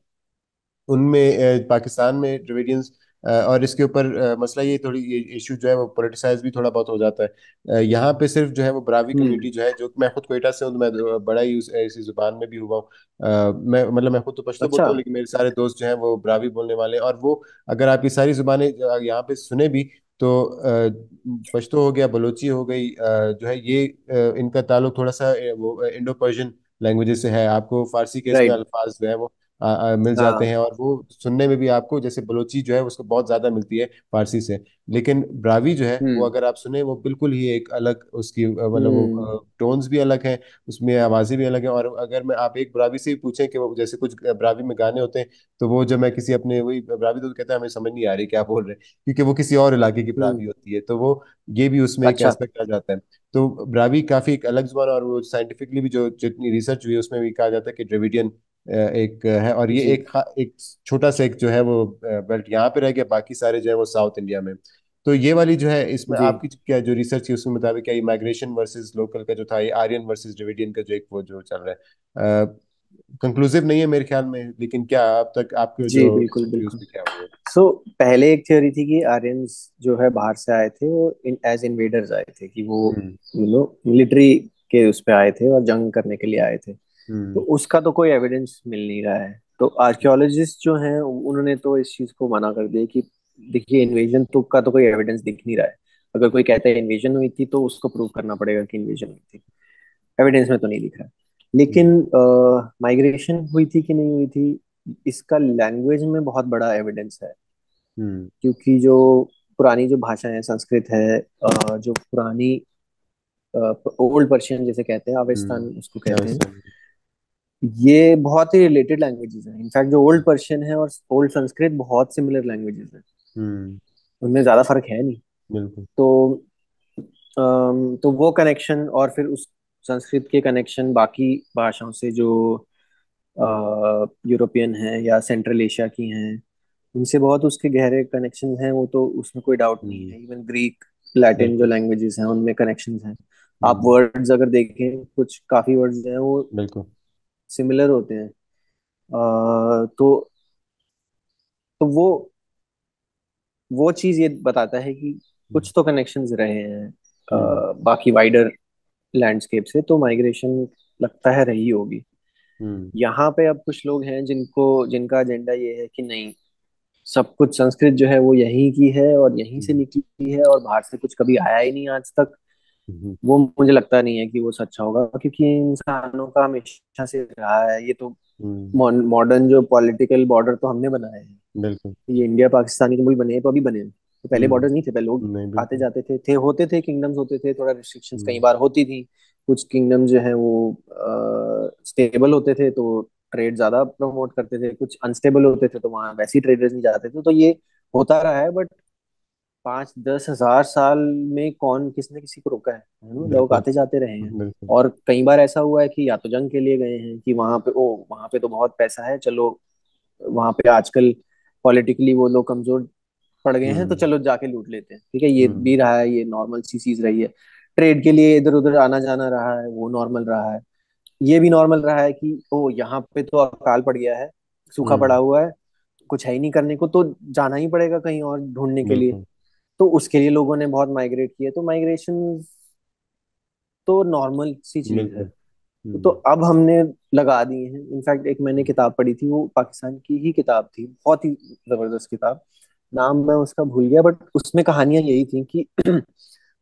उनमें पाकिस्तान में ड्रेविडियंस और इसके ऊपर मसला ये थोड़ी ये इशू जो है वो पोलिटिसाइज भी थोड़ा बहुत हो जाता है। यहाँ पे सिर्फ जो है वो ब्रावी हम्म। कम्युनिटी जो है, जो मैं खुद कोयटा से हूँ तो मैं बड़ा ही इसी जुबान में भी हुआ हूँ। मैं मतलब मैं खुद तो पश्तो अच्छा। बोलता हूँ, लेकिन मेरे सारे दोस्त जो हैं वो ब्रावी बोलने वाले हैं। और वो अगर आप ये सारी जुबानें यहाँ पे सुने भी तो पश्तो हो गया, बलोची हो गई, जो है ये इनका ताल्लुक थोड़ा सा वो इंडो पर्शियन लैंग्वेजेस से है। आपको फारसी के इसमें राइट। अल्फाज जो है वो मिल जाते हैं, हाँ। और वो सुनने में भी आपको जैसे बलोची जो है उसको बहुत ज्यादा मिलती है फारसी से। लेकिन ब्रावी जो है वो हम्म। अगर आप सुने वो बिल्कुल ही एक अलग उसकी मतलब हम्म। वो टोन्स भी अलग हैं, उसमें आवाजें भी अलग हैं। और अगर मैं आप एक ब्रावी से ही पूछें कि वो जैसे कुछ ब्रावी में गाने होते हैं, तो वो जब मैं किसी अपने वही ब्रावी तो कहता है हमें समझ नहीं आ रही क्या बोल रहे हैं, क्योंकि वो किसी और इलाके की ब्रावी हम्म। होती है। तो वो ये भी उसमें एक अच्छा। एस्पेक्ट आ जाता है। तो ब्रावी काफी एक अलग जुबान है, और वो साइंटिफिकली भी जो जितनी रिसर्च हुई है उसमें भी कहा जाता है कि द्रविडियन एक है। और ये जी। एक छोटा सा एक जो है वो बेल्ट यहाँ पे रह गया, बाकी सारे जो है वो साउथ इंडिया में। तो ये वाली जो है इसमें जी। आपकी क्या जो रिसर्च है उसके मुताबिक क्या ये माइग्रेशन वर्सेस लोकल का जो था, ये आर्यन वर्सेस द्रविडियन का जो एक वो जो चल रहा है, कंक्लूसिव नहीं है मेरे ख्याल में, लेकिन क्या अब तक आपके जी जो बिल्कुल व्यूज बिल्कुल। पे क्या हुए? सो पहले एक थ्योरी थी कि आर्यंस जो है बाहर से आए थे, वो एज इन्वेडर्स आए थे, कि वो हम्म मिलिट्री के उस पे आए थे और जंग करने के लिए आए थे। तो हम्म उसका तो कोई एविडेंस मिल नहीं रहा है। तो आर्कियोलॉजिस्ट जो हैं उन्होंने तो इस चीज को मना कर दिया कि देखिए, इन्वेजन तो का तो कोई एविडेंस दिख नहीं रहा है। अगर कोई कहता है इन्वेजन हुई थी तो उसको प्रूव करना पड़ेगा कि इन्वेजन हुई थी। एविडेंस में तो नहीं दिख रहा है। हम्म लेकिन माइग्रेशन हुई थी कि नहीं हुई थी, इसका लैंग्वेज में बहुत बड़ा एविडेंस है। हम्म क्योंकि जो पुरानी जो भाषा है, संस्कृत है, जो पुरानी ओल्ड पर्शियन जिसे कहते हैं, अवेस्तान उसको कहते हैं, अवश्य। ये बहुत ही रिलेटेड लैंग्वेजेस हैं। इनफैक्ट जो ओल्ड पर्शियन है और ओल्ड संस्कृत बहुत सिमिलर लैंग्वेजेस हैं, हम्म उनमें ज्यादा फर्क है नहीं। बिल्कुल। तो तो वो कनेक्शन, और फिर उस संस्कृत के कनेक्शन बाकी भाषाओं से जो यूरोपियन है या सेंट्रल एशिया की हैं, उनसे बहुत उसके गहरे कनेक्शन हैं। वो तो उसमें कोई डाउट नहीं हम्म है। इवन ग्रीक, लैटिन जो बिल्कुल लैंग्वेजेस हैं उनमें कनेक्शंस हैं। आप हम्म वर्ड्स अगर देखें, कुछ काफी वर्ड्स हैं वो बिल्कुल सिमिलर होते हैं। तो वो चीज ये बताता है कि हम्म कुछ तो कनेक्शंस रहे हैं हम्म बाकी वाइडर लैंडस्केप से। तो माइग्रेशन लगता है रही होगी। हम्म यहाँ पे अब कुछ लोग हैं जिनका एजेंडा ये है कि नहीं, सब कुछ संस्कृत जो है वो यहीं की है और यहीं से हम्म निकली है और बाहर से कुछ कभी आया ही नहीं आज तक। हम्म वो मुझे लगता नहीं है कि वो सच्चा होगा, क्योंकि इंसानों का हमेशा से रहा है ये तो। हम्म, मॉडर्न जो पॉलिटिकल बॉर्डर तो हमने बनाए हैं। बिल्कुल। ये इंडिया पाकिस्तान के मुल्क बने हैं तो अभी बने हैं, तो पहले हम्म बॉर्डर्स नहीं थे। पहले लोग नहीं आते बिल्कुल। जाते थे, होते थे, किंगडम्स होते थे, थोड़ा रिस्ट्रिक्शंस कई हम्म बार होती थी। कुछ किंगडम जो है वो स्टेबल होते थे तो ट्रेड ज्यादा प्रमोट करते थे, कुछ अनस्टेबल होते थे तो वहां वैसे ही ट्रेडर्स नहीं जाते थे। तो ये होता रहा है। बट 5-10 हजार साल में कौन किसने किसी को रोका है ना? लोग बिल्कुल आते जाते रहे हैं। बिल्कुल। और कई बार ऐसा हुआ है कि या तो जंग के लिए गए हैं, कि वहां पे वहां पे तो बहुत पैसा है, चलो वहां पे आजकल पॉलिटिकली वो लोग कमजोर पड़ गए हैं तो हम्म चलो जाके लूट लेते हैं। ठीक है, ये हम्म भी रहा है, ये नॉर्मल सी चीज रही है। ट्रेड के लिए इधर उधर आना जाना रहा है, वो नॉर्मल रहा है। ये भी नॉर्मल रहा है कि ओ यहाँ पे तो अकाल पड़ गया है, सूखा पड़ा हम्म हुआ है, कुछ है ही नहीं करने को, तो जाना ही पड़ेगा कहीं और ढूंढने के लिए। बिल्कुल। तो उसके लिए लोगों ने बहुत माइग्रेट किया। तो माइग्रेशन तो नॉर्मल सी चीज है। बिल्कुल। तो हम्म अब हमने लगा दिए हैं। इनफैक्ट एक मैंने किताब पढ़ी थी, वो पाकिस्तान की ही किताब थी, बहुत ही जबरदस्त किताब। नाम मैं उसका भूल गया, बट उसमें कहानियां यही थी कि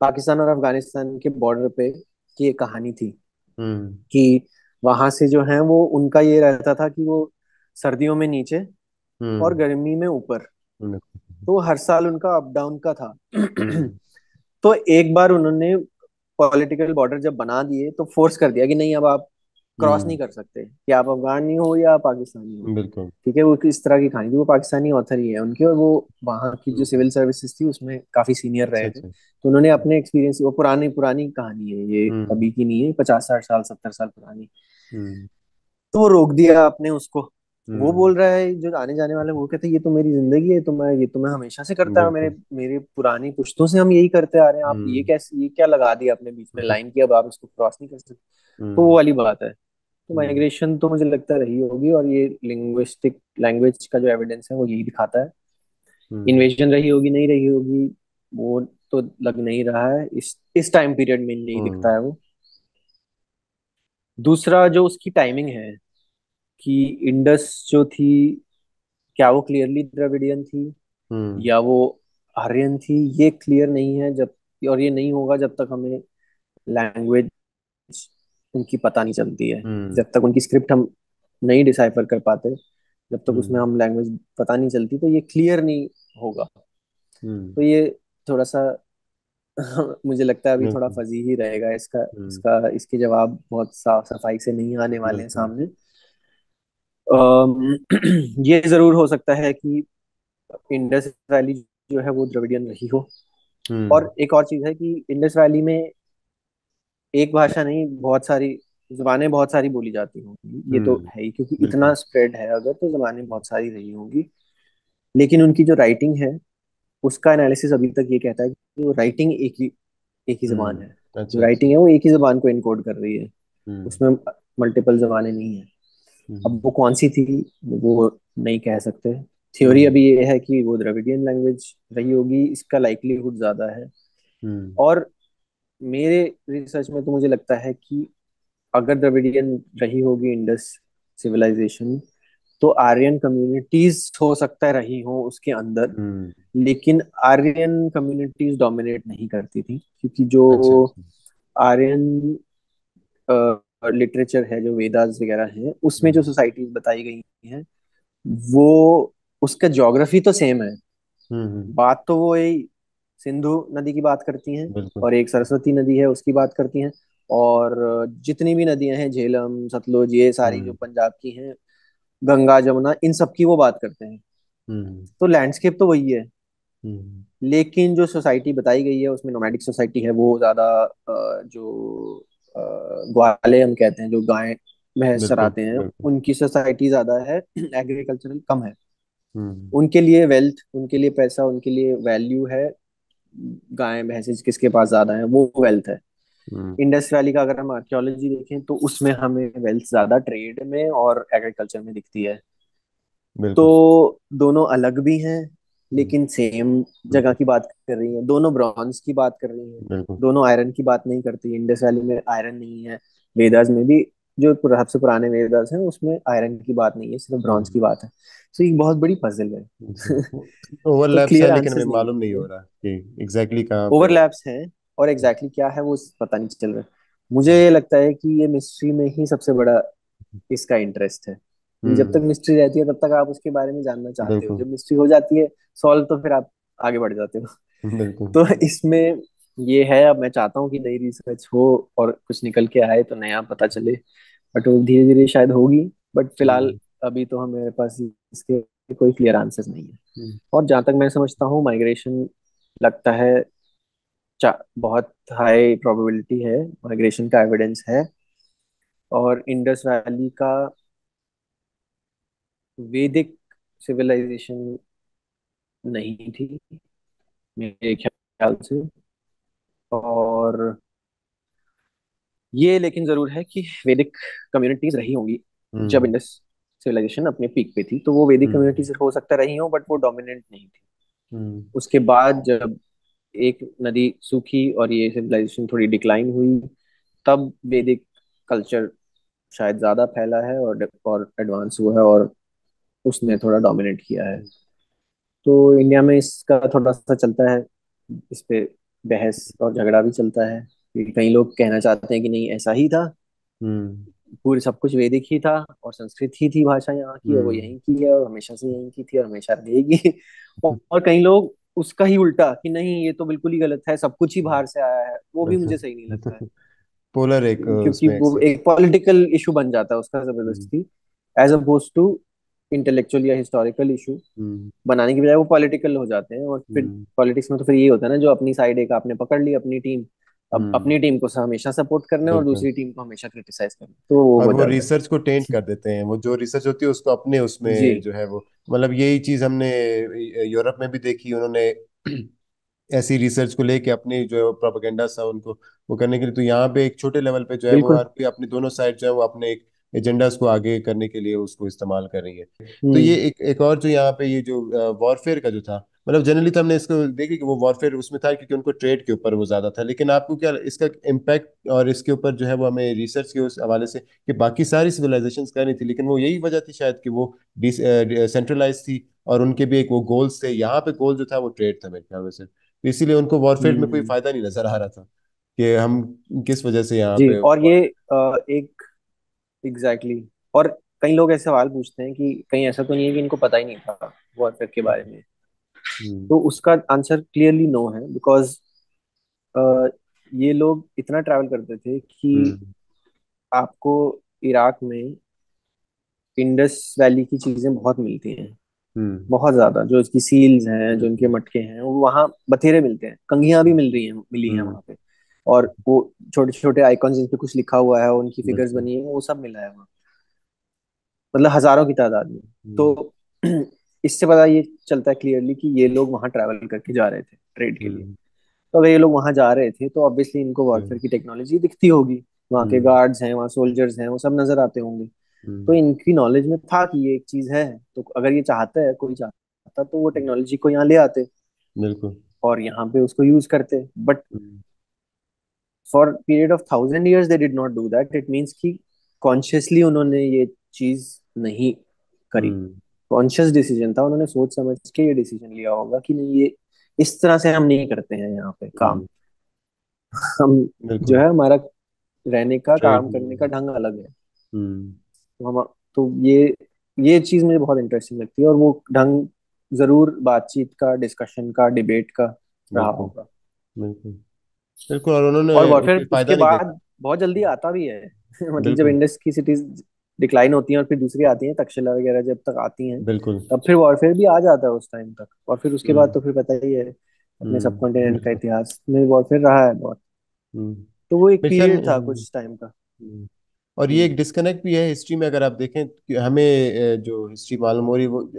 पाकिस्तान और अफगानिस्तान के बॉर्डर पे की एक कहानी थी हम्म कि वहां से जो है वो उनका ये रहता था कि वो सर्दियों में नीचे और हम्म। गर्मी में ऊपर। हम्म। तो हर साल उनका अप डाउन का था। हम्म। तो एक बार उन्होंने पॉलिटिकल बॉर्डर जब बना दिए तो फोर्स कर दिया कि नहीं, अब आप क्रॉस नहीं हम्म। कर सकते, कि आप अफगानी हो या पाकिस्तानी हो। बिल्कुल। ठीक है, वो किस तरह की कहानी थी, वो पाकिस्तानी ऑथर ही है उनके, और वो वहाँ की जो हम्म। सिविल सर्विसेज थी उसमें काफी सीनियर अच्छा रहे थे। अच्छा। तो उन्होंने अपने एक्सपीरियंस, वो पुरानी पुरानी कहानी है ये, हम्म। अभी की नहीं है, 50-60 साल 70 साल पुरानी। हम्म। तो वो रोक दिया आपने उसको। वो हम्म। बोल रहा है, जो आने जाने वाले, वो कहते हैं ये तो मेरी जिंदगी है, ये तो मैं हमेशा से करता है, मेरे बिल्कुल। मेरे पुरानी पुश्तों से हम यही करते आ रहे हैं, आप ये हम्म। कैसे, ये क्या लगा दिया अपने बीच में हम्म। लाइन की, अब आप इसको क्रॉस नहीं कर सकते। तो वो हम्म। वाली बात है। तो हम्म। माइग्रेशन तो मुझे लगता है रही होगी, और ये लिंग्विस्टिक लैंग्वेज का जो एविडेंस है वो यही दिखाता है। हम्म। इन्वेजन रही होगी नहीं रही होगी, वो तो लग नहीं रहा है, इस टाइम पीरियड में नहीं दिखता हम्म। है वो। दूसरा जो उसकी टाइमिंग है, कि इंडस जो थी, क्या वो क्लियरली द्रविडियन थी हम्म। या वो आर्यन थी, ये क्लियर नहीं है जब, और ये नहीं होगा जब तक हमें लैंग्वेज उनकी पता नहीं चलती है। हम्म। जब तक उनकी स्क्रिप्ट हम नहीं डिसाइफर कर पाते, जब तक उसमें हम्म। हम लैंग्वेज पता नहीं चलती, तो ये क्लियर नहीं होगा। हम्म। तो ये थोड़ा सा मुझे लगता है अभी थोड़ा बिल्कुल। फजी ही रहेगा इसका। हम्म। इसके जवाब बहुत साफ सफाई से नहीं आने वाले हैं बिल्कुल। सामने। ये जरूर हो सकता है कि इंडस वैली जो है वो द्रविडियन रही हो। हम्म। और एक और चीज है कि इंडस वैली में एक भाषा नहीं, बहुत सारी जुबानें, बहुत सारी बोली जाती होंगी, ये तो हम्म। है ही, क्योंकि इतना बिल्कुल। स्प्रेड है अगर, तो जुबानें बहुत सारी रही होंगी। लेकिन उनकी जो राइटिंग है, उसका एनालिसिस अभी तक ये कहता है कि वो राइटिंग एक ही जबान है। अच्छा जो अच्छा। राइटिंग है वो एक ही जबान को इनकोड कर रही है, हम्म। उसमें मल्टीपल जबानें नहीं है। अब हम्म। वो कौन सी थी, वो नहीं कह सकते। थ्योरी हम्म। अभी ये है कि वो द्रविडियन लैंग्वेज रही होगी, इसका लाइक्लीहुड ज्यादा है। हम्म। और मेरे रिसर्च में तो मुझे लगता है कि अगर द्रविडियन रही होगी इंडस सिविलाइजेशन, तो आर्यन कम्युनिटीज हो सकता है रही हो उसके अंदर। हम्म। लेकिन आर्यन कम्युनिटीज डोमिनेट नहीं करती थी, क्योंकि जो अच्छा अच्छा। आर्यन लिटरेचर है, जो वेदास वगैरह हैं, उसमें जो हम्म। सोसाइटीज बताई गई हैं, वो, उसका ज्योग्राफी तो सेम है। हम्म। बात तो वो यही सिंधु नदी की बात करती हैं, बिल्कुल। और एक सरस्वती नदी है उसकी बात करती हैं, और जितनी भी नदियां हैं, झेलम सतलुज, ये सारी जो हम्म। पंजाब की हैं, गंगा जमुना, इन सब की वो बात करते हैं। हम्म। तो लैंडस्केप तो वही है। हम्म। लेकिन जो सोसाइटी बताई गई है उसमें नोमैडिक सोसाइटी है, वो ज्यादा जो अ, ग्वाले हम कहते हैं, जो गाय भैंस बिल्कुल चराते हैं, बिल्कुल। उनकी सोसाइटी ज्यादा है, एग्रीकल्चरल कम है। हम्म। उनके लिए वेल्थ, उनके लिए पैसा, उनके लिए वैल्यू है, गाय भैंस किसके पास ज्यादा है, वो वेल्थ है। हम्म। इंडस वैली का अगर हम आर्कियोलॉजी देखें तो उसमें हमें वेल्थ ज्यादा ट्रेड में और एग्रीकल्चर में दिखती है। बिल्कुल। तो दोनों अलग भी हैं, हम्म। लेकिन सेम जगह बिल्कुल की बात कर रही हैं, दोनों ब्रॉन्ज की बात कर रही हैं। बिल्कुल। दोनों आयरन की बात नहीं करती, इंडस वैली में आयरन नहीं है, वेदास में भी जो सबसे पुराने वेदास हैं उसमें आयरन की बात नहीं है, सिर्फ ब्रॉन्ज हम्म। की बात है। तो ये बहुत बड़ी पजल है। जी। तो ओवरलैप्स है क्लियर लेकिन हमें आंसर्स नहीं मालूम नहीं हो मिलेंगे। रहा कि एग्जैक्टली कहाँ पे है। ओवरलैप्स हैं, और एग्जैक्टली क्या है वो पता नहीं चल रहा। मुझे लगता है कि ये मिस्ट्री में ही सबसे बड़ा इसका इंटरेस्ट है। जब तक हम्म। मिस्ट्री रहती है तब तक आप उसके बारे में जानना चाहते हो, बिल्कुल जब मिस्ट्री हो जाती है सॉल्व, तो फिर आप आगे बढ़ जाते हो। बिल्कुल। तो इसमें ये है, अब मैं चाहता हूँ कि नई रिसर्च हो और कुछ निकल के आए तो नया पता चले, बट वो धीरे धीरे शायद होगी। बट फिलहाल हम्म। अभी तो हमारे पास इसके कोई क्लियर आंसर्स नहीं है। हम्म। और जहाँ तक मैं समझता हूँ माइग्रेशन, लगता है बहुत हाई प्रोबेबिलिटी है, माइग्रेशन का एविडेंस है। और इंडस वैली का वैदिक सिविलाइजेशन नहीं थी मेरे ख्याल से। और ये लेकिन जरूर है कि वैदिक कम्युनिटीज रही होंगी जब हम्म। इंडस सिविलाइजेशन अपने पीक पे थी, तो वो वैदिक हम्म। कम्युनिटीज हो सकता रही हो, बट वो डोमिनेंट नहीं थी। हम्म। उसके बाद जब एक नदी सूखी और ये सिविलाइजेशन थोड़ी डिक्लाइन हुई, तब वैदिक कल्चर शायद ज्यादा फैला है और एडवांस हुआ है, और उसने थोड़ा डोमिनेट किया है। तो इंडिया में इसका थोड़ा सा चलता है, इस पे बहस और झगड़ा भी चलता है, कि कई लोग कहना चाहते हैं कि नहीं ऐसा ही था, हम्म। पूरी सब कुछ वैदिक ही था, और संस्कृत ही थी भाषा यहाँ की, और वो हम्म। यहीं की है, और हमेशा से यहीं की थी, और हमेशा रहेगी। और कई लोग उसका ही उल्टा कि नहीं ये तो बिल्कुल ही गलत है, सब कुछ ही बाहर से आया है, वो भी मुझे सही नहीं लगता है। पोलर एक क्योंकि उसमें वो एक पॉलिटिकल इशू बन जाता है उसका हम्म। जबरदस्ती, एज अपोज टू इंटेलेक्चुअल या हिस्टोरिकल इशू हम्म। बनाने की बजाय वो पॉलिटिकल हो जाते हैं। और फिर हम्म। पॉलिटिक्स में तो फिर ये होता है ना, जो अपनी साइड एक आपने पकड़ ली अपनी टीम, अब हम्म। अपनी टीम को हमेशा सपोर्ट करना है और बिल्कुल। दूसरी टीम को हमेशा क्रिटिसाइज करना है, तो वो और हो वो जाता रिसर्च को टेंट है। कर देते हैं, वो जो रिसर्च होती है उसको अपने जी। उसमें जो है वो, मतलब यही चीज हमने यूरोप में भी देखी। उन्होंने ऐसी रिसर्च को लेके अपनी जो प्रोपेगेंडा था उनको वो करने के लिए, तो यहाँ पे एक छोटे लेवल पे जो है वो बिल्कुल। हर कोई अपनी दोनों साइड जो है वो अपने एक एजेंडास को आगे करने के लिए उसको इस्तेमाल कर रही है। तो ये हम्म। एक एक और जो यहाँ पे ये जो वॉरफेयर का जो था, मतलब जनरली तो हमने इसको देखी कि वो वॉरफेयर उसमें था क्योंकि उनको ट्रेड के ऊपर वो ज्यादा था, लेकिन आपको क्या इसका इम्पैक्ट और इसके ऊपर जो है वो हमें रिसर्च के उस हवाले से कि बाकी सारी सिविलाइजेशंस कर रही थी, लेकिन वो यही वजह थी शायद कि वो सेंट्रलाइज थी और उनके भी एक वो गोल्स थे। यहाँ पे गोल जो था वो ट्रेड था मेरे ख्याल में से, तो इसीलिए उनको वॉरफेयर में कोई हम्म। फायदा नहीं नजर आ रहा था कि हम किस वजह से यहाँ जी, पे और ये एक एग्जैक्टली exactly, और कई लोग ऐसे सवाल पूछते हैं कि कहीं ऐसा तो नहीं है कि इनको पता ही नहीं था वॉरफेयर के बारे में। हम्म। तो उसका आंसर क्लियरली नो है, बिकॉज ये लोग इतना ट्रैवल करते थे कि हम्म। आपको इराक में इंडस वैली की चीजें बहुत मिलती हैं, हम्म। बहुत ज्यादा। जो इसकी सील्स हैं, जो इनके बिल्कुल। मटके हैं, वो वहाँ बथेरे मिलते हैं, कंघियां भी मिल रही हैं, मिली हैं हम्म। वहाँ पे। और वो छोटे छोटे आइकॉन्स जिन पे कुछ लिखा हुआ है, उनकी फिगर्स बिल्कुल। बनी है, वो सब मिला है वहाँ, मतलब हजारों की तादाद में। हम्म। तो इससे पता ये चलता है क्लियरली कि ये लोग वहाँ ट्रैवल करके जा रहे थे ट्रेड के लिए। हम्म। तो अगर ये लोग वहाँ जा रहे थे तो ऑब्वियसली इनको हम्म। वॉरफेयर की टेक्नोलॉजी दिखती होगी, वहाँ के हम्म। गार्ड्स हैं, वहाँ सोल्जर्स हैं, वो सब नजर आते होंगे। तो हम्म। इनकी नॉलेज में था कि ये एक चीज है, तो अगर ये चाहता है, कोई चाहता, तो वो टेक्नोलॉजी को यहाँ ले आते बिल्कुल। और यहाँ पे उसको यूज करते। But hmm. For period of 1000 years they did not do that. It means कि कॉन्शियसली उन्होंने ये चीज नहीं करी। हम्म। कॉन्शियस डिसीजन था, उन्होंने सोच समझ के ये डिसीजन लिया होगा कि नहीं, ये इस तरह से हम नहीं करते हैं यहाँ पे काम। हम्म। हम जो बिल्कुल। है, हमारा रहने का, ट्रेड। काम करने का ढंग अलग है। हम्म। तो हम, तो ये चीज मुझे बहुत इंटरेस्टिंग लगती है, और वो ढंग जरूर बातचीत का, डिस्कशन का, डिबेट का रहा बिल्कुल। होगा। बिल्कुल। बिल्कुल, और उन्होंने और उसमें वॉरफेयर फायदा उसके नहीं देखा। बाद बहुत जल्दी आता भी है। मतलब जब बिल्कुल। इंडस की सिटीज डिक्लाइन होती हैं और फिर दूसरी आती हैं, तक्षशिला वगैरह जब तक आती हैं, बिल्कुल। तब फिर वॉरफेयर भी आ जाता है उस टाइम तक। और फिर उसके बाद हम्म। तो फिर पता ही है, अपने सब कॉन्टिनेंट का बिल्कुल। इतिहास में वॉरफेयर रहा है बहुत। हम्म। तो वो एक मेरे ख्याल में पीरियड था कुछ टाइम का। और ये एक हम्म। डिस्कनेक्ट भी है हिस्ट्री में, अगर आप देखें कि हमें जो हिस्ट्री मालूम हो रही है वो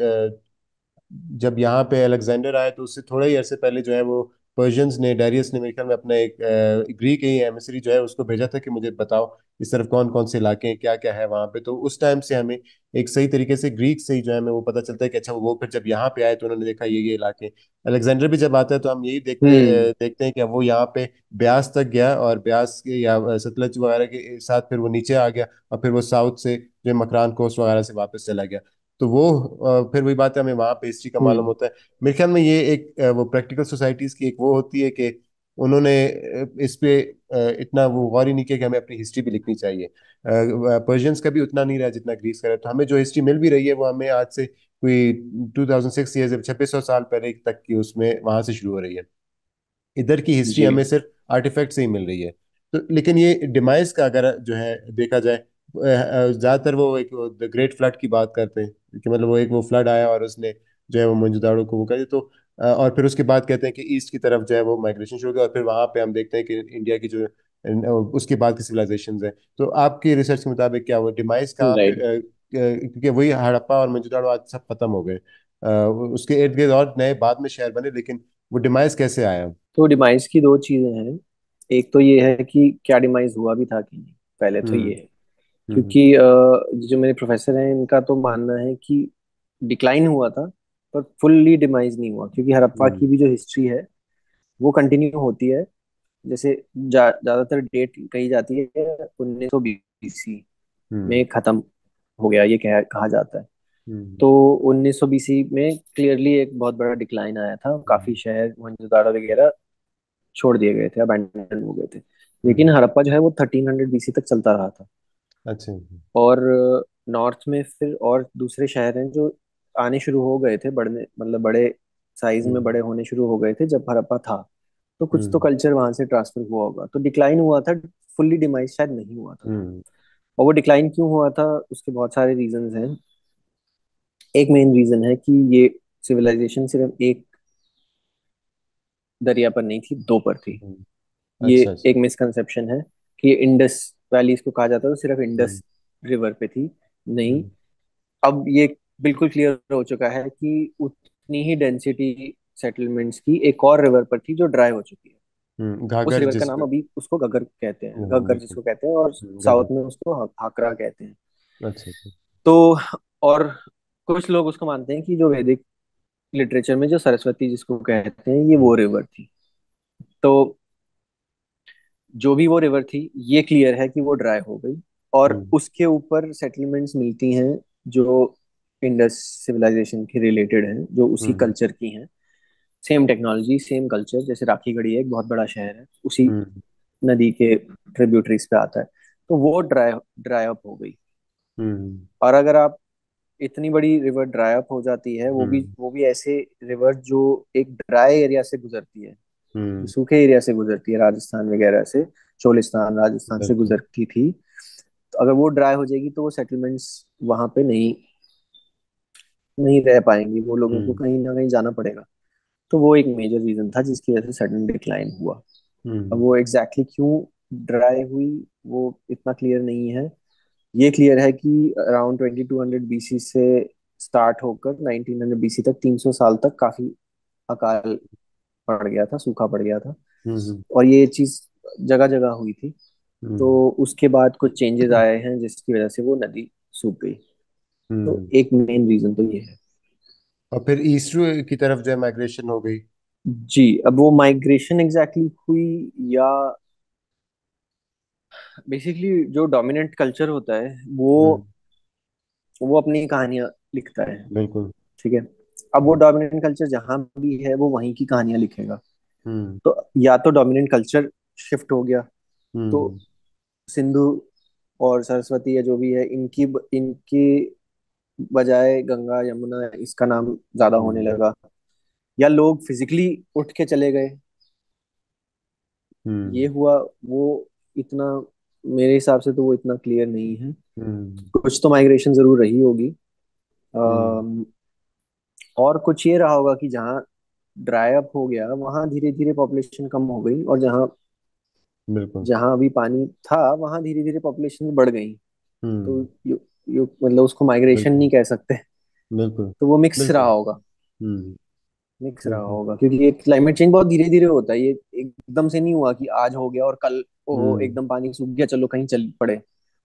जब यहाँ पे अलेक्जेंडर आए तो उससे थोड़ा ही अरसे पहले जो है वो पर्शियंस ने, डारियस ने मेरे ख्याल में अपना एक ग्रीक ही एमिसरी जो है उसको भेजा था कि मुझे बताओ इस तरफ कौन कौन से इलाके हैं, क्या क्या है वहाँ पे। तो उस टाइम से हमें एक सही तरीके से ग्रीक से ही जो है हमें वो पता चलता है कि अच्छा वो फिर जब यहाँ पे आए तो उन्होंने देखा ये इलाके। अलेक्जेंडर भी जब आता है तो हम यही हम्म। देखते हैं कि वो यहाँ पे ब्यास तक गया और ब्यास के या सतलज वगैरह के साथ फिर वो नीचे आ गया और फिर वो साउथ से जो है मकरान कोस्ट वगैरह से वापस चला गया। तो वो फिर वही बात है, हमें वहाँ पे हिस्ट्री का मालूम हम्म। होता है। मेरे ख्याल में ये एक वो प्रैक्टिकल सोसाइटीज की एक वो होती है कि उन्होंने इस पे इतना वो गौर ही नहीं किया कि हमें अपनी हिस्ट्री भी लिखनी चाहिए। पर्शियंस का भी उतना नहीं रहा जितना ग्रीस का रहा, तो हमें जो हिस्ट्री मिल भी रही है वो हमें आज से कोई 2006 ईयर्स 2600 साल पहले तक की उसमें वहां से शुरू हो रही है। इधर की हिस्ट्री जी। हमें सिर्फ आर्टिफैक्ट से ही मिल रही है। तो लेकिन ये डिमाइस का अगर जो है देखा जाए, ज्यादातर वो एक द ग्रेट फ्लड की बात करते हैं कि मतलब वो एक वो फ्लड आया और उसने जो है वो मोनजोदाड़ो को वो कर दिया। तो और फिर उसके बाद कहते हैं कि ईस्ट की तरफ जो है वो माइग्रेशन शुरू हो गया और फिर वहां पे हम देखते हैं कि इंडिया की जो उसके बाद की सिविलाइजेशंस है। तो आपकी रिसर्च के मुताबिक क्या वो डिमाइस कहाँ पे राइट। क्योंकि वही हड़प्पा और मोनजोदाड़ो आज सब खत्म हो गए, उसके इर्द गिर्द और नए बाद में शहर बने, लेकिन वो डिमाइस कैसे आया? तो डिमाइस की दो चीजें हैं। एक तो ये है कि क्या डिमाइस हुआ भी था कि नहीं, पहले तो हम्म। ये है। हम्म। क्योंकि जो मेरे प्रोफेसर हैं, इनका तो मानना है कि डिक्लाइन हुआ था, पर फुल्ली डिमाइज नहीं हुआ, क्योंकि हड़प्पा हम्म। की भी जो हिस्ट्री है वो कंटिन्यू होती है। जैसे ज्यादातर डेट कही जाती है 1900 BC हम्म। में खत्म हो गया, ये कहा जाता है। हम्म। तो 1900 BC में क्लियरली एक बहुत बड़ा डिक्लाइन आया था, काफी हम्म। शहर मोहनजोदाड़ो वगैरह छोड़ दिए गए थे, अबैंडन हो गए थे। लेकिन हम्म। हड़प्पा जो है वो 1300 BC तक चलता रहा था। अच्छा। और नॉर्थ में फिर और दूसरे शहर हैं जो आने शुरू हो गए थे, बढ़ने मतलब बड़े साइज में हम्म। बड़े होने शुरू हो गए थे जब हड़प्पा था। तो कुछ तो हम्म। कल्चर वहां से ट्रांसफर हुआ होगा, तो डिक्लाइन हुआ था, फुल्ली डिमाइज शायद नहीं हुआ था। हम्म। और वो डिक्लाइन क्यों हुआ था उसके बहुत सारे रीजंस हैं। एक मेन रीजन है कि ये सिविलाइजेशन सिर्फ एक दरिया पर नहीं थी, दो पर थी। हम्म। ये अच्छा अच्छा। एक मिसकंसेप्शन है कि इंडस वैली इसको कहा जाता है, तो सिर्फ हम्म। इंडस रिवर पे थी। नहीं, हम्म। अब ये बिल्कुल क्लियर हो चुका है कि उतनी ही डेंसिटी सेटलमेंट्स की एक और रिवर पर थी जो ड्राई हो चुकी है। उस घाघर रिवर का नाम जिसको। अभी उसको घग्गर कहते हैं, घग्गर बिल्कुल। जिसको कहते हैं, और घाघर। साउथ में उसको हाकरा कहते हैं। अच्छा अच्छा। तो और कुछ लोग उसको मानते हैं कि जो वैदिक लिटरेचर में जो सरस्वती जिसको कहते हैं ये हम्म। वो रिवर थी। तो जो भी वो रिवर थी, ये क्लियर है कि वो ड्राई हो गई, और हम्म। उसके ऊपर सेटलमेंट्स मिलती हैं जो इंडस सिविलाइजेशन के रिलेटेड हैं, जो उसी हम्म। कल्चर की हैं। Same technology, same culture. जैसे राखी गढ़ी है, एक बहुत बड़ा शहर है, उसी हम्म। नदी के ट्रिब्यूटरीज पे आता है। तो वो ड्राई ड्राई अप हो गई। हम्म। और अगर आप, इतनी बड़ी रिवर ड्राई अप हो जाती है, हम्म। वो भी ऐसे रिवर जो एक ड्राई एरिया से गुजरती है, जो हम्म। सूखे एरिया से गुजरती है, राजस्थान वगैरह से, चोलिस्तान राजस्थान से बिल्कुल। गुजरती थी। तो अगर वो ड्राई हो जाएगी तो वो सेटलमेंट्स वहां पे नहीं नहीं रह पाएंगी, वो लोगों को हम्म। कहीं ना कहीं जाना पड़ेगा। तो वो एक मेजर रीजन था जिसकी वजह से सडन डिक्लाइन हुआ। अब हम्म। वो एग्जैक्टली क्यों ड्राई हुई वो इतना क्लियर नहीं है। ये क्लियर है कि अराउंड 2200 BC से स्टार्ट होकर 1900 BC तक, 300 साल तक काफी अकाल पड़ गया था, सूखा पड़ गया था। हम्म। और ये चीज जगह जगह हुई थी। तो हम्म। उसके बाद कुछ चेंजेस आए हैं जिसकी वजह से वो नदी सूख गई। तो हम्म। एक मेन रीजन तो ये है। और फिर ईस्ट की तरफ जो है माइग्रेशन हो गई। जी, अब वो माइग्रेशन एग्जैक्टली हुई या बेसिकली जो डोमिनेंट कल्चर होता है हम्म। वो अपनी कहानियां लिखता है। बिल्कुल। ठीक है। अब वो डोमिनेंट कल्चर जहां भी है वो वहीं की कहानियां लिखेगा। हम्म। तो या तो डोमिनेंट कल्चर शिफ्ट हो गया, तो हम्म। सिंधु और सरस्वती या जो भी है, इनकी बजाय गंगा यमुना इसका नाम ज्यादा होने हम्म। लगा, या लोग फिजिकली उठ के चले गए। ये हम्म। हुआ वो इतना, मेरे हिसाब से तो वो इतना क्लियर नहीं है। हम्म। कुछ तो माइग्रेशन जरूर रही होगी। हम्म। और कुछ ये रहा होगा कि जहाँ ड्राई अप हो गया वहां धीरे धीरे पॉपुलेशन कम हो गई, और जहाँ बिल्कुल। जहाँ अभी पानी था वहां धीरे धीरे पॉपुलेशन बढ़ गई। तो हम्म। मतलब उसको माइग्रेशन बिल्कुल। नहीं कह सकते। बिल्कुल। तो वो मिक्स रहा बिल्कुल। होगा। हम्म। मिक्स रहा बिल्कुल। होगा क्योंकि ये क्लाइमेट चेंज बहुत धीरे धीरे होता है, ये एकदम से नहीं हुआ कि आज हो गया और कल ओहो हम्म। एकदम पानी सूख गया चलो कहीं चल पड़े।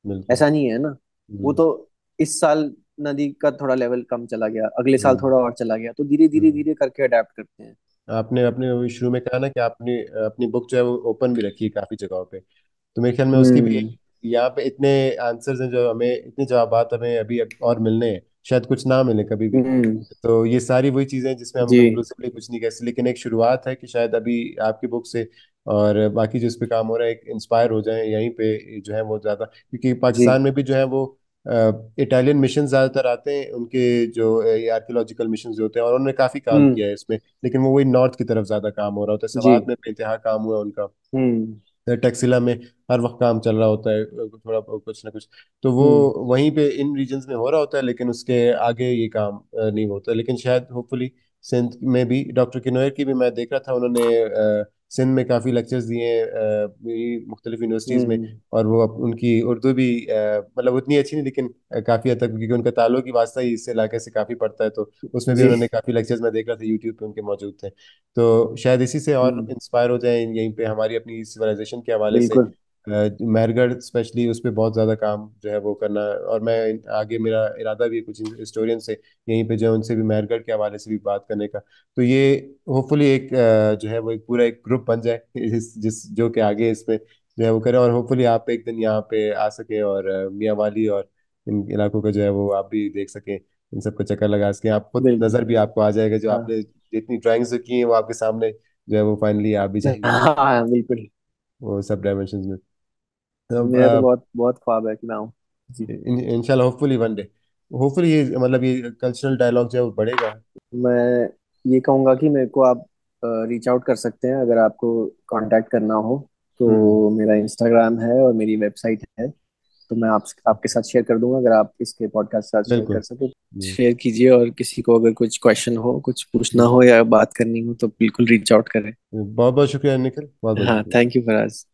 बिल्कुल। ऐसा नहीं है ना। वो हम्म। तो इस साल नदी का थोड़ा लेवल कम चला गया, अगले साल हम्म। थोड़ा और चला गया, तो धीरे धीरे हम्म। धीरे करके अडेप्ट करते हैं। आपने अपने अभी शुरू में कहा ना कि आपने अपनी बुक जो है वो ओपन भी रखी है काफी जगहों पे। तो मेरे ख्याल में उसकी भी हम्म। यहाँ पे इतने आंसर्स हैं जो हमें इतने जवाबात हमें अभी और मिलने हैं, शायद कुछ ना मिले कभी भी। हम्म। तो ये सारी वही चीजें हैं जिसमें हम जी कंक्लूसिवली कुछ नहीं कह सकते, लेकिन एक शुरुआत है कि शायद अभी आपकी बुक से और बाकी जो इस पे काम हो रहा है एक इंस्पायर हो जाए यहीं पे जो है वो ज्यादा, क्योंकि जी। पाकिस्तान में भी जो है वो इटालियन मिशन ज्यादातर आते हैं उनके जो आर्कियोलॉजिकल मिशन जो होते हैं, और उन्होंने काफी काम हम्म। किया है इसमें, लेकिन वो वही नॉर्थ की तरफ ज्यादा काम हो रहा होता है, जी। सवात में बेइंतहा काम हुआ उनका, हम्म। टैक्सिला में हर वक्त काम चल रहा होता है थोड़ा कुछ ना कुछ। तो वो हम्म। वहीं पे इन रीजन्स में हो रहा होता है, लेकिन उसके आगे ये काम नहीं होता, लेकिन शायद होपफुली सिंध में भी डॉक्टर किनोयर की भी मैं देख रहा था, उन्होंने सिंध में काफ़ी लेक्चर्स दिए हैं मुख्तलिफ यूनिवर्सिटीज़ में। हम्म। और वो उनकी उर्दू भी मतलब उतनी अच्छी नहीं, लेकिन काफ़ी हद तक, क्योंकि उनका ताल्लुक ही वास्ता ही इस इलाके से काफ़ी पड़ता है, तो उसमें भी जी। उन्होंने काफ़ी लेक्चर्स मैं देख रहा था यूट्यूब पे उनके मौजूद थे। तो शायद इसी से और हम्म। इंस्पायर हो जाए यहीं पे हमारी अपनी सिविलाइजेशन के हवाले से। बिल्कुल। मेहरगढ़ स्पेशली उस पर बहुत ज़्यादा काम जो है वो करना, और मैं आगे मेरा इरादा भी है कुछ हिस्टोरियन से यहीं पे जो है उनसे भी मेहरगढ़ के हवाले से भी बात करने का। तो ये होपफुली एक जो है वो एक पूरा एक ग्रुप बन जाए जिस जो कि आगे इसमें जो है वो करे, और होपफुली आप एक दिन यहाँ पे आ सके और मियाँ वाली और इन इलाकों का जो है वो आप भी देख सकें, इन सबको चक्कर लगा सकें, आप खुद बिल्कुल। नज़र भी आपको आ जाएगा, जो हाँ। आपने जितनी ड्राइंग्स की हैं वो आपके सामने जो है वो फाइनली आ भी जाएंगी हाँ बिल्कुल। वो सब डायमेंशंस में। तो मेरा तो बहुत बहुत ख्वाब है कि मैं आऊँ। जी। इंशाल्लाह, होपफुली वन डे, होपफुली ये मतलब ये कल्चरल डायलॉग जो है वो बढ़ेगा। मैं ये कहूँगा कि मेरे को आप रीच आउट कर सकते हैं अगर आपको कांटेक्ट करना हो। हम्म। तो मेरा इंस्टाग्राम है और मेरी वेबसाइट है, तो मैं आपके साथ शेयर कर दूंगा। अगर आप इसके पॉडकास्ट के साथ शेयर बिल्कुल। कर सके, शेयर कीजिए। और किसी को अगर कुछ क्वेश्चन हो, कुछ पूछना हो या बात करनी हो, तो बिल्कुल रीच आउट करें। बहुत बहुत शुक्रिया निखिल, बहुत बहुत हाँ, शुक्रिया। Thank you Faraz.